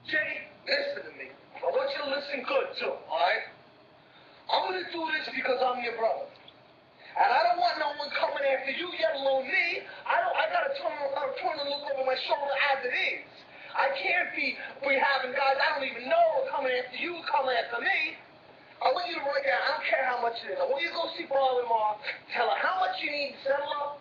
Jay, listen to me. I want you to listen good too. All right? I'm gonna do this because I'm your brother. And I don't want no one coming after you, let alone me. I gotta turn and look over my shoulder as it is. I can't be having guys I don't even know coming after you, coming after me. I want you to write down, I don't care how much it is. I want you to go see Barlow tomorrow, tell her how much you need to settle up,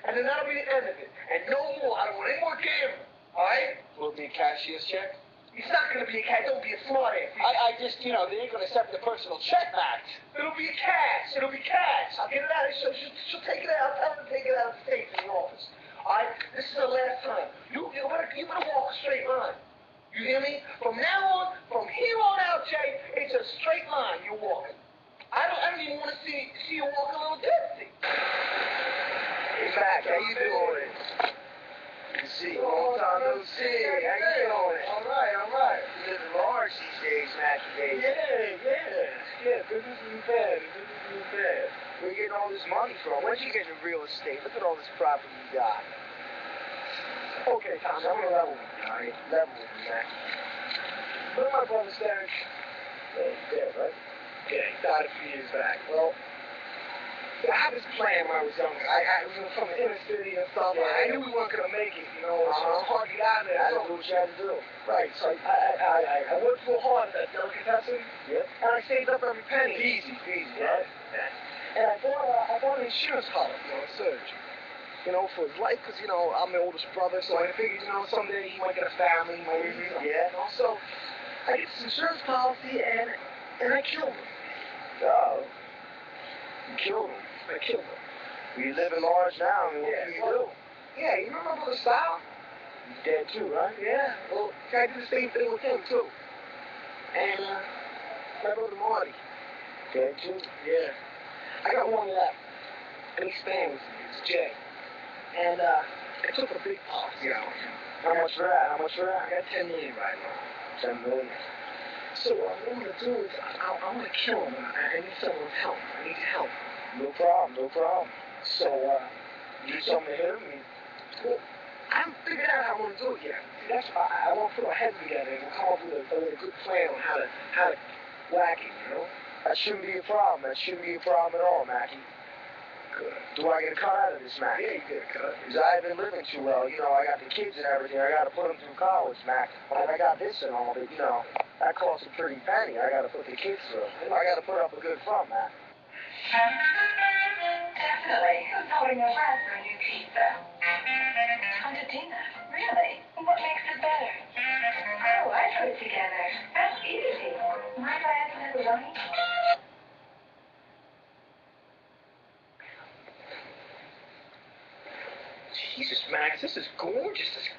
and then that'll be the end of it. And no more. I don't want any more gambling. All right? Will it be a cashier's check? It's not going to be a cash. Don't be a smart ass. I just, they ain't going to accept the personal check, Max. It'll be cash. I'll get it out. She'll take it out. I'll tell her to take it out of the safe in the office. All right? This is the last time. You better walk a straight line. You hear me? From now on, from here on out, Jay, it's a straight line you're walking. I don't even want to see you walk a little dipsy. Hey, Mac, how you doing? Long time no see. How you doing? All right. You living large these days, Mac. Yeah. Business is bad. Where you getting all this money from? Where'd you get in real estate? Look at all this property you got. Okay, Tom, I'm gonna level with you, all right? Level with me, Mac. Where my brother staring? He's dead, right? Yeah, he died a few years back. Well, I had this plan when I was younger. I was from the inner city and stuff. Yeah. I knew we weren't going to make it, you know. So it was hard to get out of there. I didn't know what you had to do. Right. So I worked real hard at that delicatessen. Yep. And I saved up every penny. Easy, right? Yeah. And I bought an insurance policy on Serge. You know, for his life, because, you know, I'm the oldest brother, so I figured, you know, someday he might get a family, he might do something. Yeah. You know, so I get this insurance policy, and I killed him. Oh. You killed him. I killed him. We live in large now, and what can you do? Yeah, you remember Brother Sal? He's dead too, right? Yeah. Well, I did the same thing with him too. And My brother Marty. Okay, Jim? Yeah. I got one left. And he's staying with me. It's Jay. And, I took a big policy out. How much for that? How much for that? I got $10 million right now. $10 million. So what I'm gonna do is I want to kill him. I need someone's help. I need help. No problem, no problem. So, you need something to hit him? Well, I haven't figured out how I want to do it yet. That's why I want to put our heads together and come up with a good plan on how to whack it, you know? That shouldn't be a problem. That shouldn't be a problem at all, Mackie. Good. Do I get a cut out of this, Mac? Yeah, you get a cut. Because I've been living too well. You know, I got the kids and everything. I got to put them through college, Mac. And I got this and all, but, you know, that costs a pretty penny. I got to put the kids through. I got to put up a good front, Mac. Definitely. Who's holding your breath for a new pizza? Under dinner. Really? What makes it better? Oh, I put it together. That's easy. Mind if I add some pepperoni? Jesus, Max, this is gorgeous.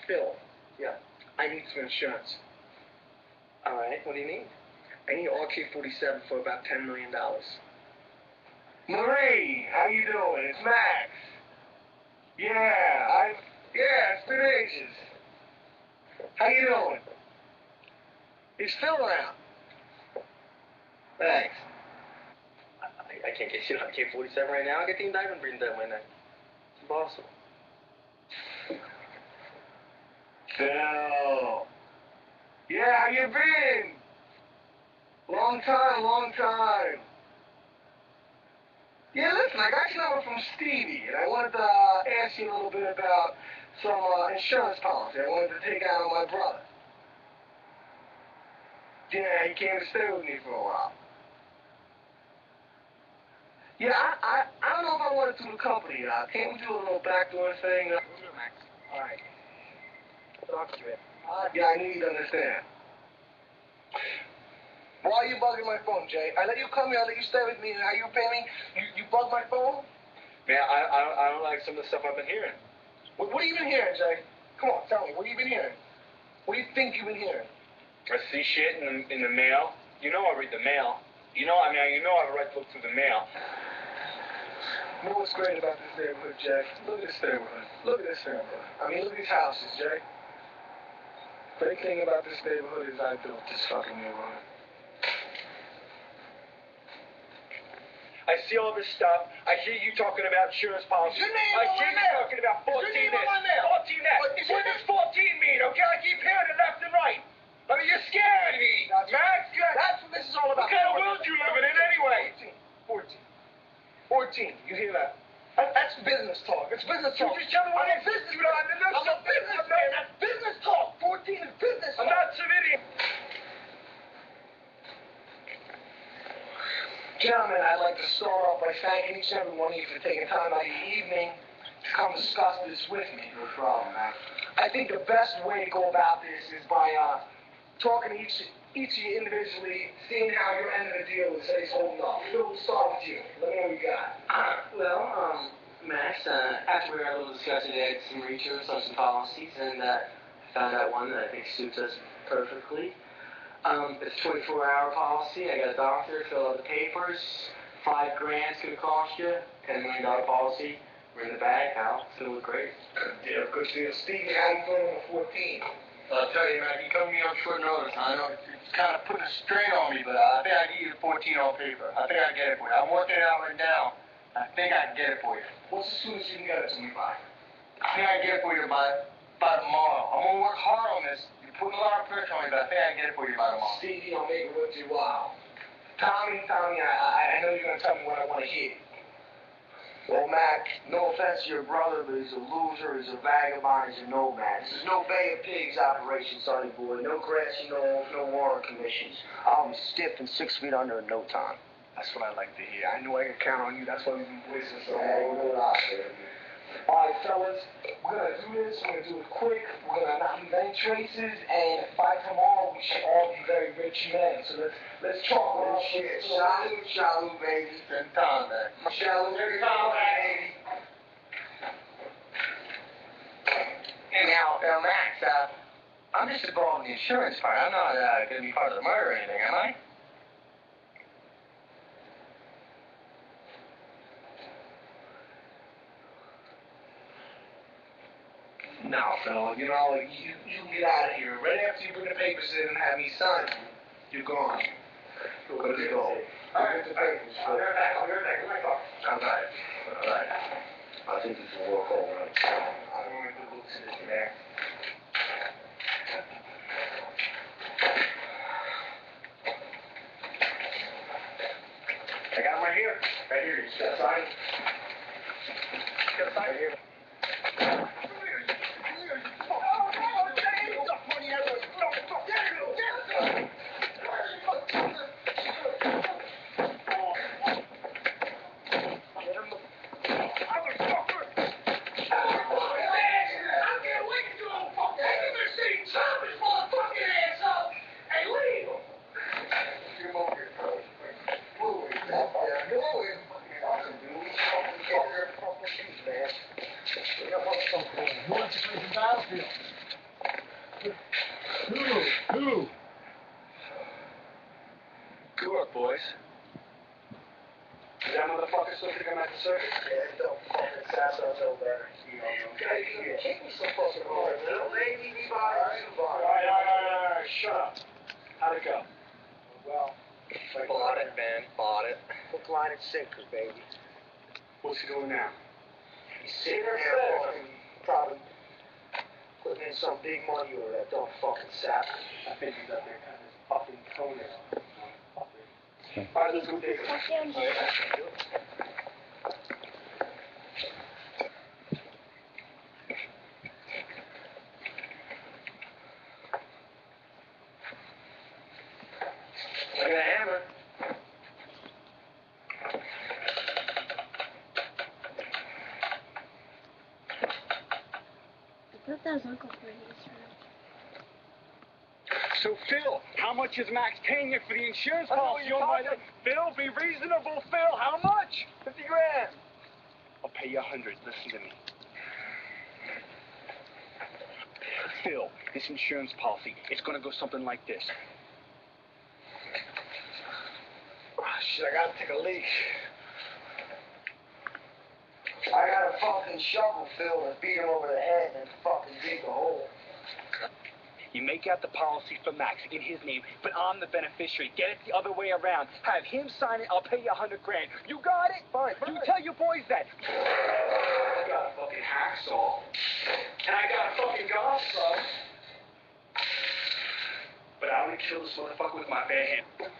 Phil. Yeah. I need some insurance. All right. What do you need? I need RK-47 for about $10 million. Marie, how you doing? It's Max. Yeah, it's been ages. How you doing? Is Phil around? Thanks. I can't get you an RK-47 right now. I get the indictment written down my neck. It's impossible. Phil. Yeah, how you been? Long time. Yeah, listen, I got your number from Stevie, and I wanted to ask you a little bit about some insurance policy I wanted to take out on my brother. Yeah, he came to stay with me for a while. Yeah, I don't know if I want to do the company. Can't we do a little backdoor thing? All right. Talk to you. Yeah, I need you to understand. Why are you bugging my phone, Jay? I let you come here, I let you stay with me, and how you pay me? You bug my phone? Man, I don't like some of the stuff I've been hearing. What have you been hearing, Jay? Come on, tell me. What have you been hearing? What do you think you've been hearing? I see shit in the mail. You know I read the mail. You know I have a right to look through the mail. You know what's great about this neighborhood, Jay? Look at this neighborhood. Look at this neighborhood. I mean, look at these houses, Jay. Great thing about this neighborhood is I built this fucking neighborhood. I see all this stuff. I hear you talking about insurance policy. Your name I on hear my you mail. talking about 14 Is your name on this, my mail? 14 that. What does 14 mean, okay? I keep hearing it left and right. I mean, you're scaring me, Max. That's what this is all about. What kind of world you living in anyway? 14. You hear that? That's business talk. It's business talk. You just tell me what I'm it is. I'm a businessman. That's business talk. 14 is business talk. I'm not some idiot. Gentlemen, I'd like to start off by thanking each and every one of you for taking time out of your evening to come discuss this with me. No problem, Max. I think the best way to go about this is by talking to each of you individually, seeing how your end of the deal is holding up. Phil, we'll start with you. Let me know what you got. Max, after we had a little discussion, I did some research on some policies, and found out one that I think suits us perfectly. It's a 24-hour policy. I got a doctor, fill out the papers. $5 grand's gonna cost you. $10 million policy. We're in the bag, pal. It's gonna look great. Good deal. Stevie, how you feeling with 14? I'll tell you, man, you come to me on short notice. I know it's kind of putting a strain on me, but I think I can get you the 14 on paper. I think I can get it for you. I'm working it out right now. I think I can get it for you. What's as soon as you can get it to me by? I think I can get it for you by tomorrow. I'm going to work hard on this. You're putting a lot of pressure on me, but I think I can get it for you by tomorrow. Stevie, I'll make it worth your while. Tommy, I know you're going to tell me what I want to hear. Well, Mac, no offense to your brother, but he's a loser, he's a vagabond, he's a nomad. This is no Bay of Pigs operation, sonny boy. No grassy knolls, no warrant commissions. I'll be stiff and 6 feet under in no time. That's what I like to hear. I knew I could count on you. That's why we've been wasting so Hey, long. we're out there. All right, fellas, we're going to do this. We're going to do it quick. We're going to not leave any traces. And by tomorrow, we should all be very rich men. So let's talk. Oh, shit. Shalom, baby. Spend time, man. Shalom, baby. And now, Max, I'm just involved in the insurance part. I'm not going to be part of the murder or anything, am I? No, Phil. You know, you get out of here. Right after you bring the papers in and have me sign them, you're gone. Good to go. All right, the papers. I'll be right back. All right. I think this will work all right. I don't want to look to this, man. I got them right here. Right here. You just got to sign. Got to sign right here. Who? Good work, boys. That motherfucker still think I'm at the circus? Yeah, don't fucking sass us no better. You know, kick me so fucking hard, man. Lady, all right, shut up. How'd it go? Well, bought it, man. Bought it. Hook, line, and sinker, baby. What's he doing now? He's sitting there fucking, probably putting in some big money over that dumb fucking sap. I think he's up there kind of fucking toenail. All right, let's go dig it. I got a hammer. I thought that was Uncle Freddie's room. So, Phil, how much is Max paying you for the insurance policy on my life? Phil, be reasonable, Phil. How much? 50 grand. I'll pay you 100. Listen to me. Phil, this insurance policy, it's going to go something like this. Oh, shit, I gotta take a leak. I got a fucking shovel, Phil, and beat him over the head and fucking dig a hole. You make out the policy for Max in his name, but I'm the beneficiary. Get it the other way around. Have him sign it. I'll pay you 100 grand. You got it? Fine. You tell your boys that. I got a fucking hacksaw. And I got a fucking golf club. But I only kill this motherfucker with my bare hand.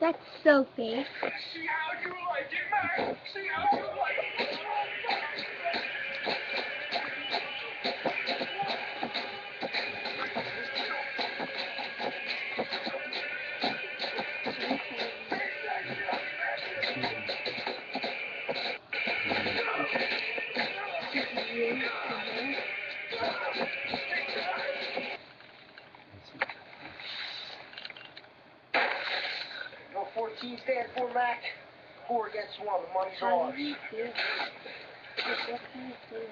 That's so fake. See how you like it, Max. See how you like it. No 14 stand for, Mac? 4 against 1. The money's How ours. do you feel? Like, what kind of feeling?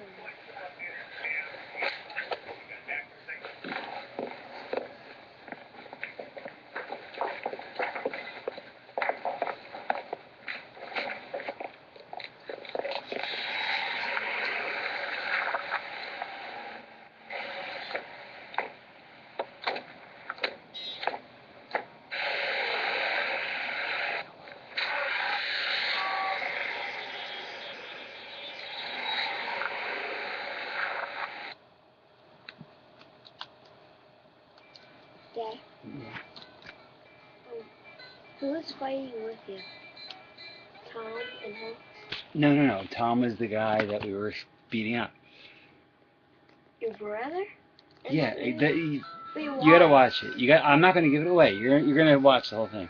Dad? Who was fighting with you? Tom and her? No. Tom was the guy that we were beating up. Your brother? Yeah, Wait, you gotta watch it. I'm not gonna give it away. You're gonna watch the whole thing.